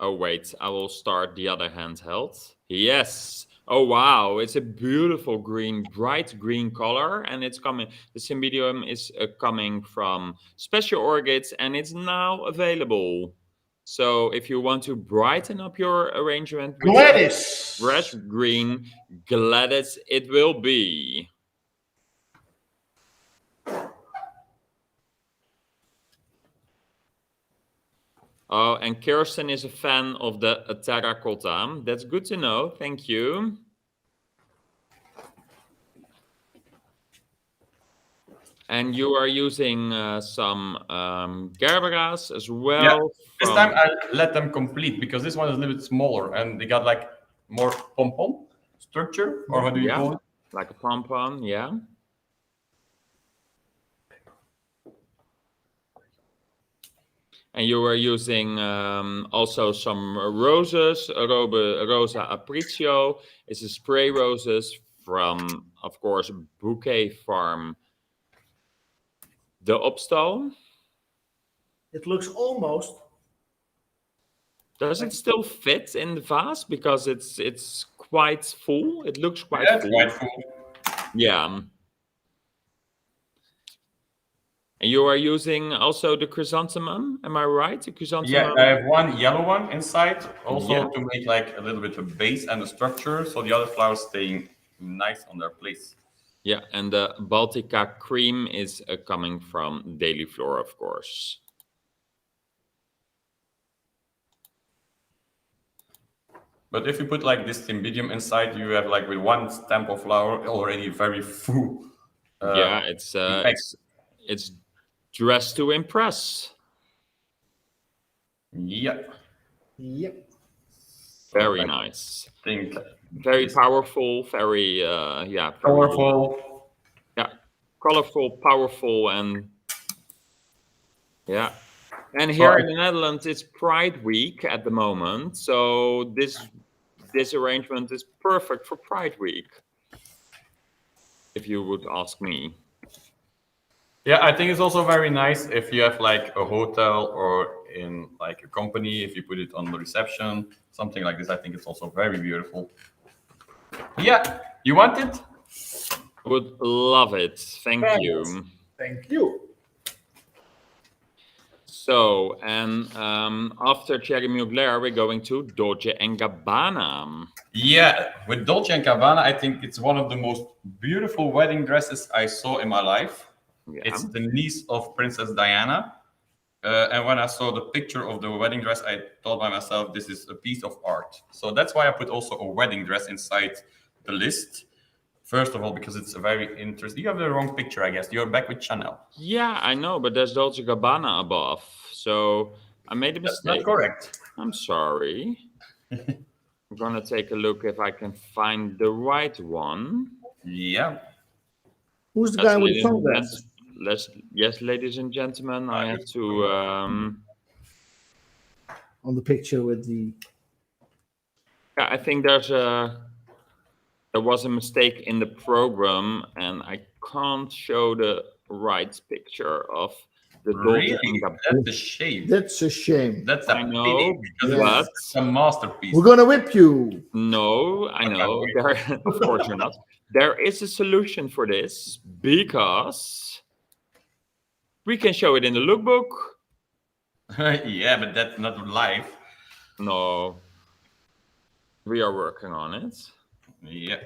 oh, wait, I will start the other handheld. Yes. Oh, wow. It's a beautiful green, bright green color. And it's coming, the cymbidium is coming from Special Orchids, and it's now available. So if you want to brighten up your arrangement with Gladys, fresh green Gladys, it will be. Oh, and Kirsten is a fan of the terracotta. That's good to know. Thank you. And you are using some Gerberas as well. Yeah. This time I let them complete, because this one is a little bit smaller and they got like more pom-pom structure, or how do you call it? Like a pom-pom, yeah. And you were using also some roses, Rosa Apricio. It's a spray roses from, of course, Bouquet Farm. The Opstal. it looks almost. Does it still fit in the vase? Because it's quite full. It looks quite full. Quite full. Yeah. And And you are using also the chrysanthemum, am I right? The Yeah, chrysanthemum. I have one yellow one inside, also Yeah. to make like a little bit of base and a structure, so the other flowers staying nice on their place. Yeah, and the Baltica cream is coming from Daily Flora, of course. But if you put like this cymbidium inside, you have like with one stamp of flower already very full. Yeah, effect. it's dressed to impress. Yeah. Yep. So Very I nice. think Very this powerful, very yeah, very, colorful. yeah, colorful, powerful, and yeah. And So here in the Netherlands, it's Pride Week at the moment, so this arrangement is perfect for Pride Week, if you would ask me. Yeah, I think it's also very nice if you have like a hotel or in like a company, if you put it on the reception, something like this. I think it's also very beautiful. Yeah, you want it? Would love it. Thank you. Thank you. So, and after Thierry Mugler, we're going to Dolce & Gabbana. Yeah, with Dolce and Gabbana, I think it's one of the most beautiful wedding dresses I saw in my life. Yeah. It's the niece of Princess Diana. And when I saw the picture of the wedding dress, I thought by myself, this is a piece of art. So that's why I put also a wedding dress inside the list. First of all, because it's a very interesting. You have the wrong picture, I guess. You're back with Chanel. Yeah, I know, but there's Dolce Gabbana above. So I made a That's mistake. not correct. I'm sorry. I'm gonna take a look if I can find the right one. Yeah. Who's the Yes, guy with the ladies and sunglasses? yes, ladies and gentlemen, I have to. On the picture with the. Yeah, I think there was a mistake in the program, and I can't show the right picture of the Dolce Really? & Gabbana. That's a shame. That's a shame. That's a I know, pity because but it's a masterpiece. We're gonna whip you. no, I know. wait. There, of course you're not. There is a solution for this because we can show it in the lookbook. Yeah, but that's not live. No, we are working on it. Yeah.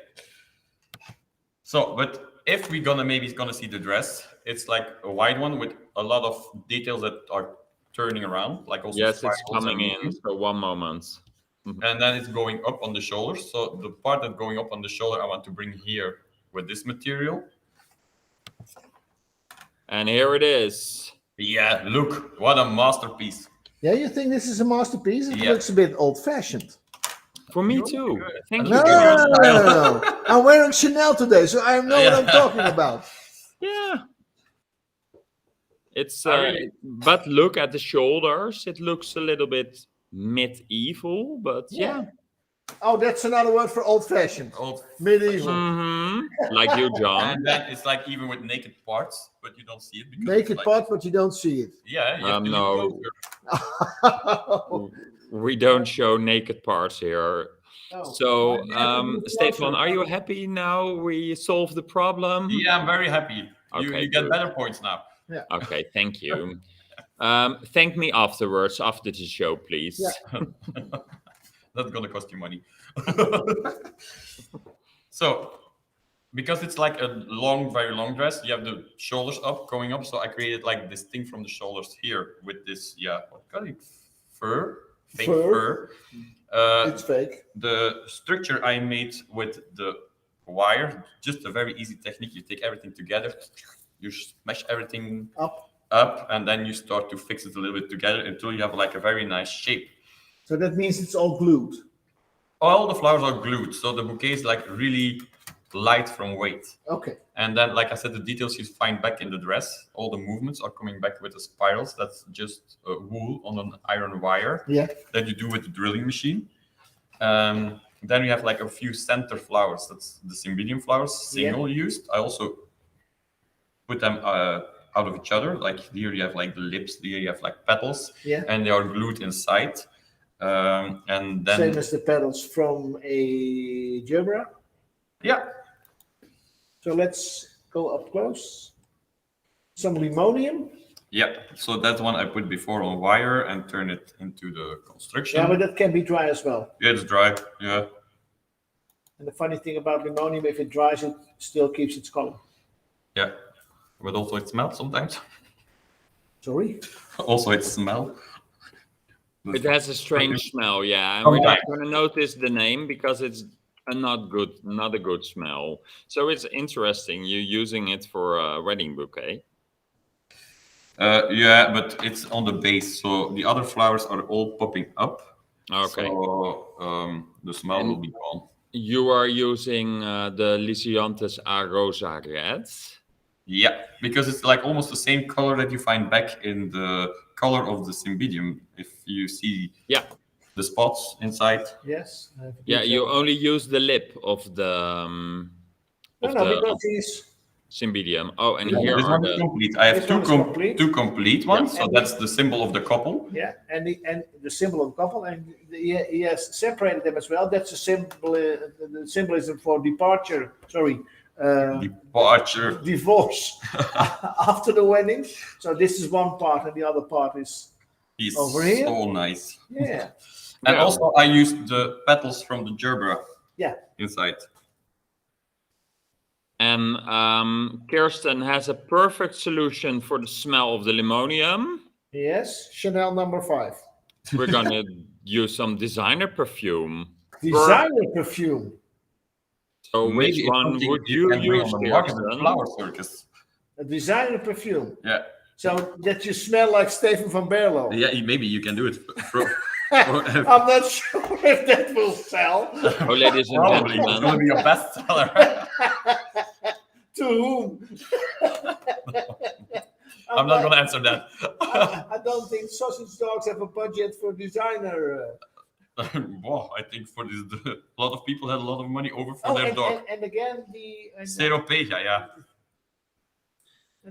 So, but if we're gonna maybe gonna see the dress, it's like a wide one with a lot of details that are turning around, like also Yes, it's spirals coming and in. moving. So one moment. And then it's going up on the shoulders. So the part that's going up on the shoulder, I want to bring here with this material. And here it is. Yeah, look, what a masterpiece. Yeah, you think this is a masterpiece? It Yeah. looks a bit old-fashioned. For me too. Thank you. No, Gary. I'm wearing Chanel today, so I know what I'm talking about. Yeah. It's really- but look at the shoulders. It looks a little bit medieval, but yeah. Oh, that's another word for old-fashioned. Old. Medieval. Like you, John. And then it's like even with naked parts, but you don't see it because Naked it's like, part, but you don't see it. Yeah, you have to No. look closer. We don't show naked parts here. Oh. So, Why do you have to look Stefan, closer? are you happy now? We solved the problem. Yeah, I'm very happy. Okay, You get good. better points now. Okay, thank you. Thank me afterwards, after the show, please. Yeah. That's gonna cost you money. So, because it's like a long, very long dress, you have the shoulders up, going up. So I created like this thing from the shoulders here with this, what call it? Fake fur. It's fake. The structure I made with the wire, just a very easy technique. You take everything together, you smash everything up, and then you start to fix it a little bit together until you have like a very nice shape. So that means it's all glued. All the flowers are glued, so the bouquet is like really light from weight. Okay. And then, like I said, the details you find back in the dress. All the movements are coming back with the spirals. That's just wool on an iron wire that you do with the drilling machine. Then we have like a few center flowers. That's the cymbidium flowers, single used. I also put them out of each other. Like here you have like the lips, here you have like petals, and they are glued inside. And then same as the petals from a gerbera. Yeah. So let's go up close. some limonium. Yeah, so that one I put before on wire and turn it into the construction. Yeah, but that can be dry as well. Yeah, it's dry. Yeah. And the funny thing about limonium, if it dries, it still keeps its color. Yeah. But also it smells sometimes. Sorry? Also it smells. It has a strange smell, yeah. And we're not going to notice the name because it's not a good smell. So it's interesting. You're using it for a wedding bouquet. Yeah, but it's on the base, so the other flowers are all popping up. Okay. So the smell will be gone. You are using the Lysianthus a Rosa Red. Yeah, because it's like almost the same color that you find back in the color of the Cymbidium. If you see the spots inside. Yes. Yeah, you only use the lip of the because he's Cymbidium. Oh, and Yeah, here this are one is the complete. I have two complete ones, so and that's the symbol of the couple. yeah, and the symbol of the couple, and he has separated them as well. That's a symbol, the symbolism for departure. Sorry, Departure. divorce after the wedding. So this is one part, and the other part is He's over here. so nice. Yeah. And Yeah. also I used the petals from the gerbera Yeah. inside. And Kirsten has a perfect solution for the smell of the limonium. Yes. Chanel number 5. We're gonna use some designer perfume. Designer perfume. So which Maybe it's one something would you you can bring use, on the market with Kirsten? Flower Circus. A designer perfume. Yeah. So that you smell like Stefan van Berlo. Yeah, maybe you can do it. I'm not sure if that will sell. Oh, ladies and Probably it's gentlemen. going to be a bestseller. To whom? I'm not going to answer that. I don't think sausage dogs have a budget for designer. Wow, I think for this, a lot of people had a lot of money over for their dog. And again, the Seropeja, yeah.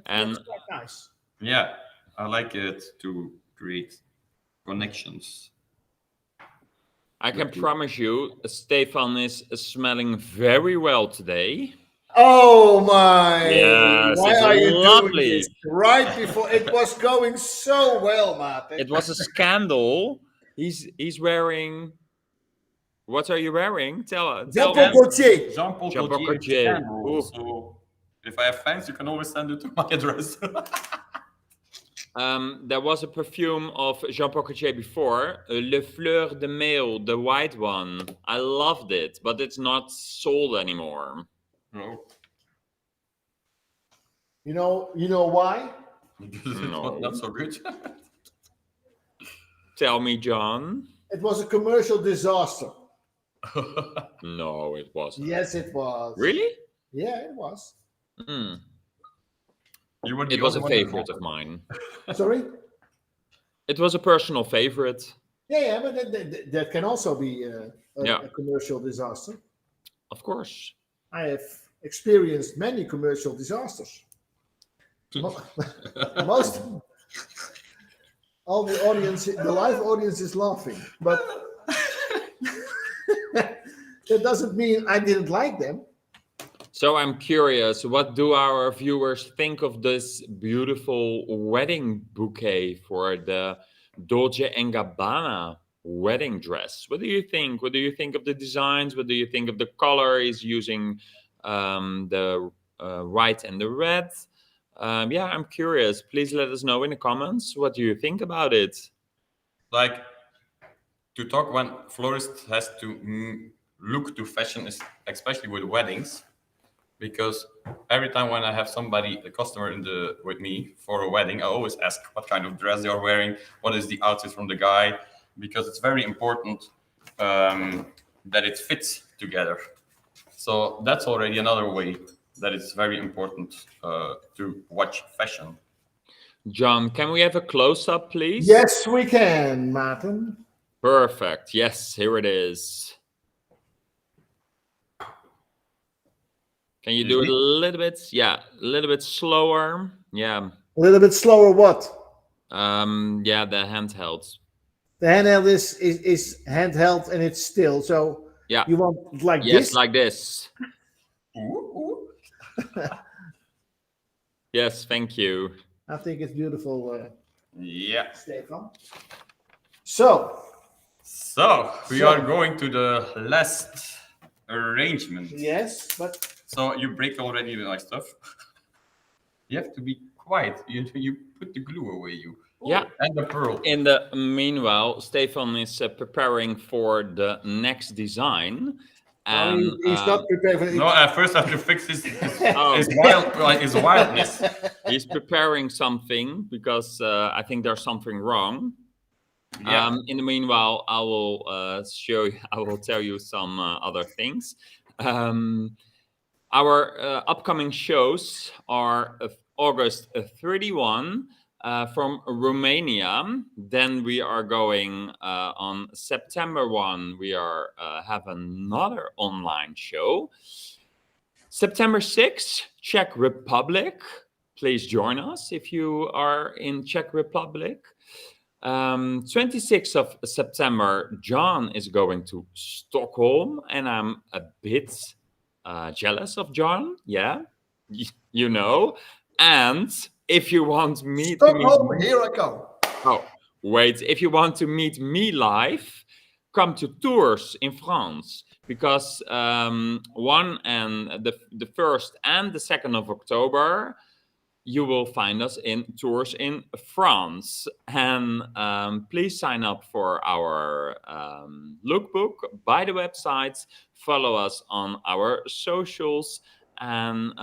And- that's quite nice. Yeah, I like it to create connections. I can promise you, Stefan is smelling very well today. Oh my! Yes, Why it's are you lovely. doing this right before it was going so well, Martin? It was a scandal. He's wearing. What are you wearing? Tell Jean-Paul them. Gaultier. Jean-Paul Jean-Paul Gaultier. Gaultier. Ooh. So if I have fans, you can always send it to my address. There was a perfume of Jean-Paul Gaultier before, Le Fleur de Mail, the white one. I loved it, but it's not sold anymore. No, You know why? because it's No. not so good. Tell me, John. It was a commercial disaster. No, it wasn't. Yes, it was. Really? Yeah, it was. Hmm. You were the It was a only one favorite that- of mine. Sorry. It was a personal favorite. Yeah, but that can also be Yeah. a commercial disaster. Of course. I have experienced many commercial disasters. Most, all the audience, the live audience is laughing, but that doesn't mean I didn't like them. So I'm curious, what do our viewers think of this beautiful wedding bouquet for the Dolce & Gabbana wedding dress? What do you think? What do you think of the designs? What do you think of the color? Is using the white and the red? Yeah, I'm curious. Please let us know in the comments. What do you think about it? Like, to talk when florist has to look to fashion, especially with weddings, because every time when I have somebody, a customer with me for a wedding, I always ask what kind of dress they are wearing, what is the outfit from the guy, because it's very important that it fits together. So that's already another way that it's very important to watch fashion. John, can we have a close-up, please? Yes, we can, Martin. Perfect. Yes, here it is. Can you do it a little bit? Yeah, a little bit slower. Yeah. A little bit slower. What? Yeah, the handheld. The handheld is handheld and it's still. So Yeah. you want like Yes, this? like this. Ooh, ooh. Yes, thank you. I think it's beautiful, Yeah. Stefan. So, So we So- are going to the last arrangement. yes, but So you break already my stuff. You have to be quiet. You put the glue away, you. Yeah. And the pearl. In the meanwhile, Stefan is preparing for the next design. And he's not prepared for it. No, first I have to fix Oh. his wildness. he's preparing something because I think there's something wrong. Yeah. In the meanwhile, I will I will tell you some other things. Our upcoming shows are August 31 from Romania. Then we are going on September 1. We are have another online show. September 6, Czech Republic. Please join us if you are in Czech Republic. 26th of September, John is going to Stockholm, and I'm a bit jealous of John. Yeah, you know. And if you want me to meet Stockholm, here I come. Oh, wait. If you want to meet me live, come to Tours in France because 1 and the 1st and the 2nd of October, you will find us in Tours in France. And please sign up for our lookbook by the websites. Follow us on our socials. And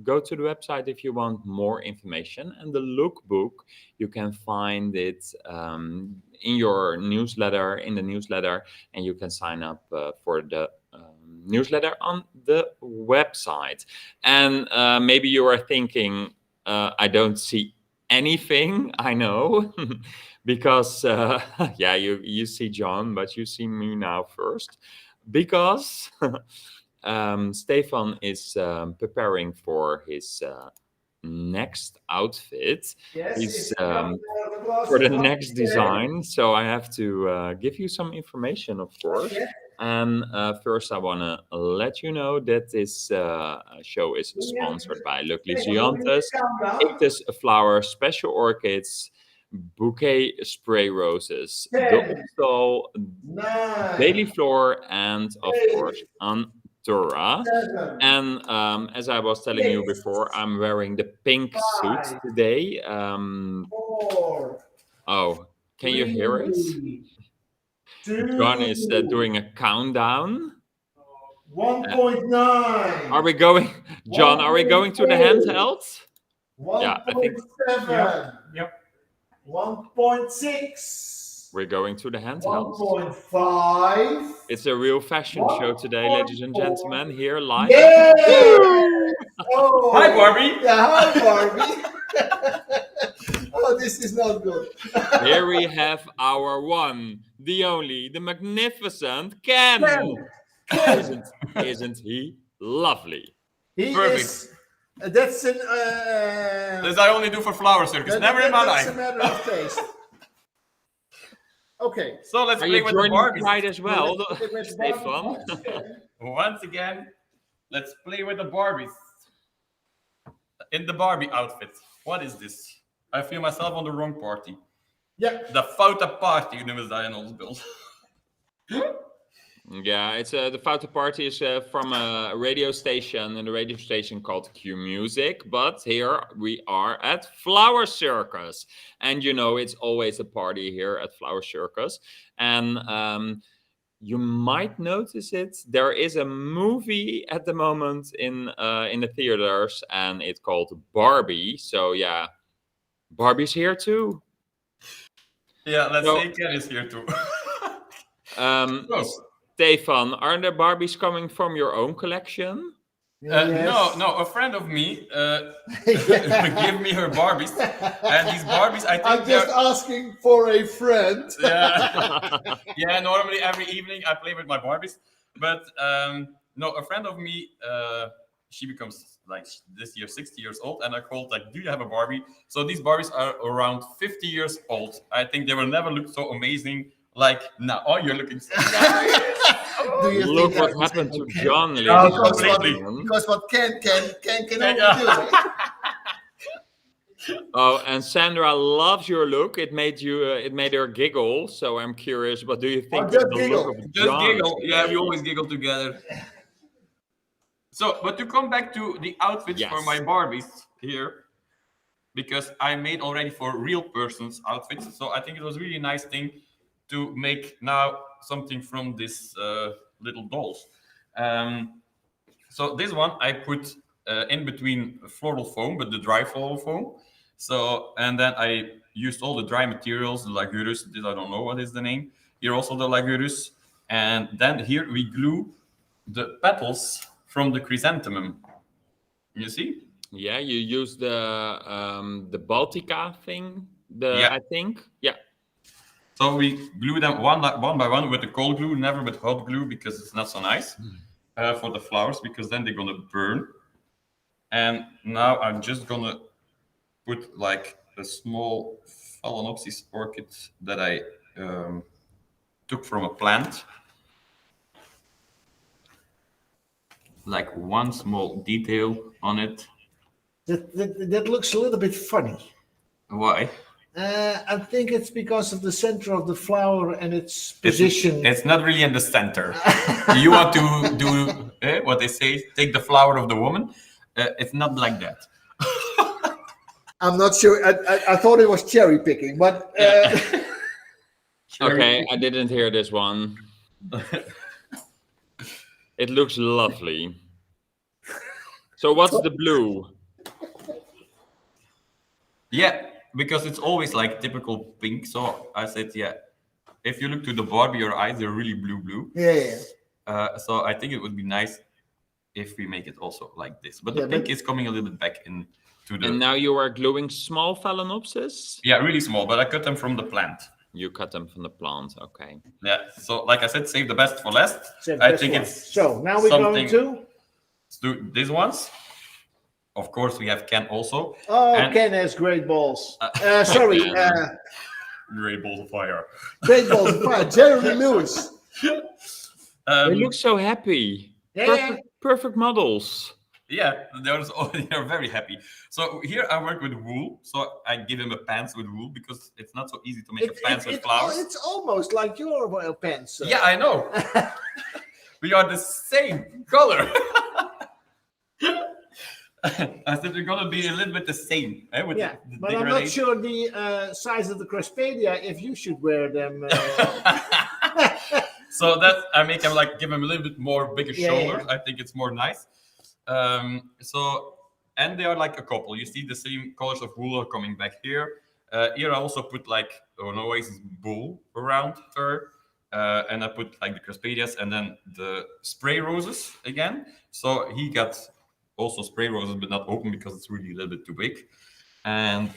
go to the website if you want more information. And the lookbook, you can find it in your newsletter, and you can sign up for the newsletter on the website. And maybe you are thinking, I don't see anything. I know, because you see John, but you see me now first, because Stefan is preparing for his next outfit. Yes, He's it's for the next design. So I have to give you some information, of course. Yeah. And first, I want to let you know that this show is sponsored by Lookbook, Ictus Flower, Special Orchids, Bouquet Spray Roses, Ten, Dolce, 9, Daily Floor, and of course, Antura. 7, And as I was telling you before, I'm wearing the pink suit today. 4. Oh, can you hear it? 2, John is doing a countdown. 1.9. Are we going, John? Are we going to the handheld? 1.7. Yeah, I think- Yep. 1.6. We're going to the handheld. 1.5. It's a real fashion show today, ladies and gentlemen. Here live. Yeah! Oh. Hi, Barbie. Yeah, hi, Barbie. Oh, this is not good. Here we have our one, the only, the magnificent Ken. Isn't he lovely? He Perfect. is. That's an. This I only do for Flower Circus. Never in my That's life. a matter of taste. Okay. So let's Are play you with the joining Barbies. Pride as well, Let's play with Stefan? Barbie. Once again, let's play with the Barbies. In the Barbie outfit. What is this? I feel myself on the wrong party. Yeah. De foute party noemen ze dat in ons beeld. Yeah, it's the Foute Party is from a radio station, and the radio station called Q Music. But here we are at Flower Circus, and you know it's always a party here at Flower Circus. And you might notice it. There is a movie at the moment in the theaters, and it's called Barbie. So yeah, Barbie's here too. Yeah, let's So- say Ken is here too. Stefan, are the Barbies coming from your own collection? Yes. No, a friend of me gave me her Barbies, and these Barbies, I think I'm just asking for a friend. yeah. Normally every evening I play with my Barbies, but no, a friend of me, she becomes like this year 60 years old, and I called like, do you have a Barbie? So these Barbies are around 50 years old. I think they will never look so amazing like now. Oh, you're looking so nice. Do you Look think what that's happened to okay? John. ladies No, and because gentlemen. because what Ken can only Yeah. do. Oh, and Sandra loves your look. It made her giggle. So I'm curious, what do you think of just the giggle. look of Just John giggle. Yeah, today? we always giggle together. So, but to come back to the outfits for my Yes. Barbies here, because I made already for real persons outfits. So I think it was a really nice thing to make now something from this little dolls. Um, so this one I put in between floral foam, but the dry floral foam. So, and then I used all the dry materials, the Lagurus. This I don't know what is the name. Here also the Lagurus. And then here we glue the petals from the chrysanthemum. You see? Yeah, you use the Baltica thing. Yeah. I think. Yeah. So we glue them one by one with the cold glue, never with hot glue because it's not so nice for the flowers, because then they're gonna burn. And now I'm just gonna put like a small Phalaenopsis orchid that I took from a plant. Like one small detail on it. That looks a little bit funny. Why? I think it's because of the center of the flower and its position. It's not really in the center. You want to do what they say, take the flower of the woman. It's not like that. I'm not sure. I thought it was cherry picking, but Okay, I didn't hear this one. It looks lovely. So what's the blue? Yeah, because it's always like typical pink. So I said, yeah, if you look to the Barbie, your eyes are really blue. yeah. So I think it would be nice if we make it also like this. But Yeah, the pink but- is coming a little bit back into the. And now you are gluing small Phalaenopsis? Yeah, really small, but I cut them from the plant. You cut them from the plant, okay. Yeah. So like I said, save the best for last. Save I this think one. it's So now we're going something- to. Let's do these ones. Of course, we have Ken also. Oh, And- Ken has great balls. Sorry, Ken. Great balls of fire. great balls. Fine. Jeremy Lewis. They look so happy. Yeah. Perfect models. Yeah, they're very happy. So here I work with wool. So I give him a pants with wool because it's not so easy to make a pants with flowers. It's almost like your pants. Yeah, I know. We are the same color. I said we're gonna be a little bit the same. With Yeah, the but I'm not degradation. sure the size of the Craspedia if you should wear them. So that I make him like give him a little bit more bigger Yeah, shoulders. yeah. I think it's more nice. So and they are like a couple. You see the same colors of wool are coming back here. Here I also put like an Oasis bull around her. And I put like the Crespedias and then the spray roses again. So he got also spray roses, but not open because it's really a little bit too big. And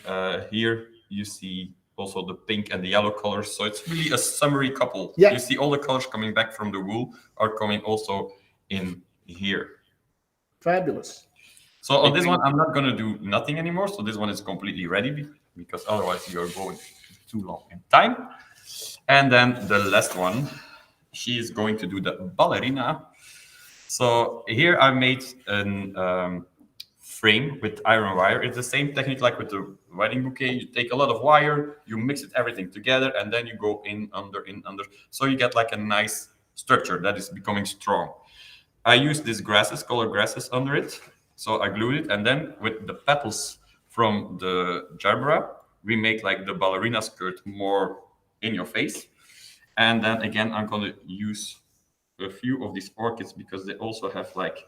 here you see also the pink and the yellow colors. So it's really a summery couple. Yeah. You see all the colors coming back from the wool are coming also in here. Fabulous. So on this one, I'm not going to do nothing anymore. So this one is completely ready because otherwise you're going too long in time. And then the last one, she is going to do the ballerina. So here I made a frame with iron wire. It's the same technique like with the wedding bouquet. You take a lot of wire, you mix it everything together, and then you go in, under. So you get like a nice structure that is becoming strong. I used these grasses, colored grasses under it. So I glued it, and then with the petals from the gerbera, we make like the ballerina skirt more in your face. And then again, I'm going to use a few of these orchids because they also have like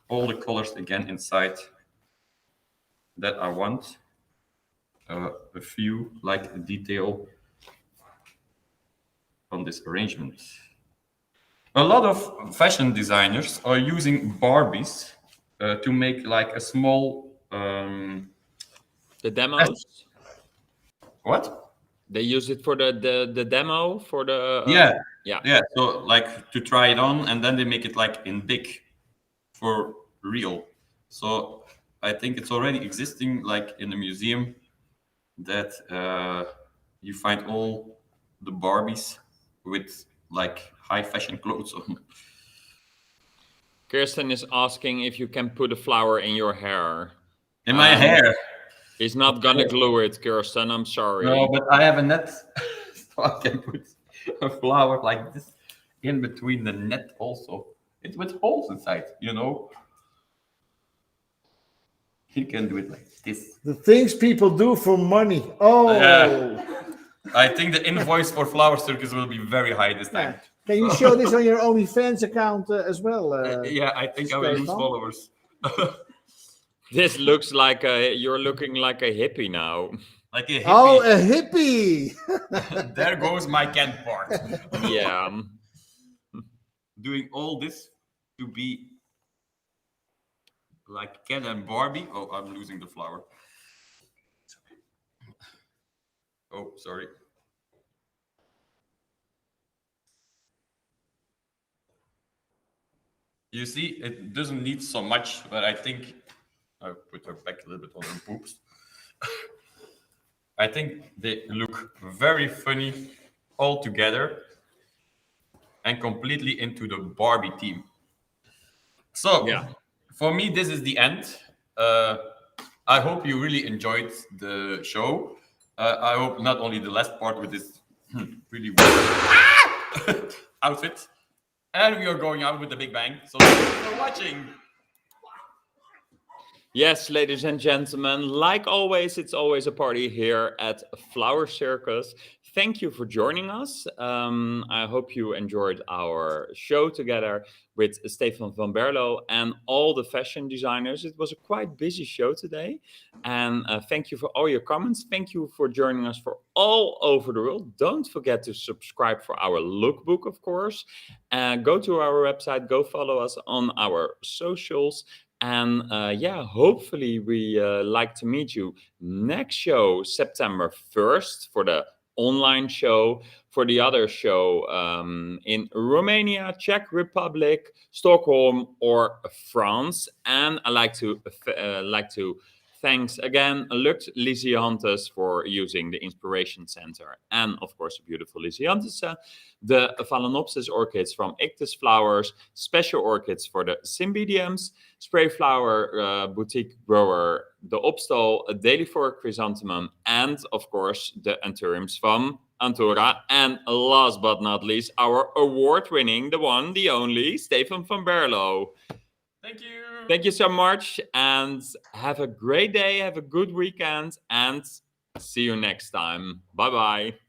all the colors again inside that I want. A few like detail on this arrangement. A lot of fashion designers are using Barbies to make like a small The demos? what? They use it for the demo for the Yeah. So like to try it on, and then they make it like in big for real. So I think it's already existing like in the museum that you find all the Barbies with like high fashion clothes on. Kirsten is asking if you can put a flower in your hair. In my hair. He's not gonna glue it, Kirsten. I'm sorry. No, but I have a net, so I can put a flower like this in between the net also. It's with holes inside, you know. You can do it like this. The things people do for money. Oh, I think the invoice for Flower Circus will be very high this time. Can you show this on your OnlyFans account as well? Yeah, I think I will lose Stefan? followers. This looks like you're looking like a hippie now. Like a hippie. Oh, a hippie! There goes my Ken part. Yeah. Doing all this to be like Ken and Barbie. Oh, I'm losing the flower. Oh, sorry. You see, it doesn't need so much, but I think I'll put her back a little bit on her boobs. I think they look very funny all together and completely into the Barbie theme. So, Yeah. for me, this is the end. I hope you really enjoyed the show. I hope not only the last part with this really weird outfit. And we are going out with the big bang. So thank you for watching. Yes, ladies and gentlemen, like always, it's always a party here at Flower Circus. Thank you for joining us. I hope you enjoyed our show together with Stefan van Berlo and all the fashion designers. It was a quite busy show today. And thank you for all your comments. Thank you for joining us for all over the world. Don't forget to subscribe for our lookbook, of course. Go to our website, go follow us on our socials. And yeah, hopefully we like to meet you next show, September 1st, for the online show, for the other show in Romania, Czech Republic, Stockholm, or France. And I like to thanks again, Lukt Lysiantes for using the Inspiration Center, and of course, the beautiful Lysiantes, the Phalaenopsis orchids from Ictus Flowers, special orchids for the Cymbidiums, spray flower boutique grower, the Opstal, a daily for chrysanthemum, and of course, the Anthuriums from Antura. And last but not least, our award-winning, the one, the only, Stefan van Berlo. Thank you. Thank you so much, and have a great day, have a good weekend, and see you next time. Bye-bye.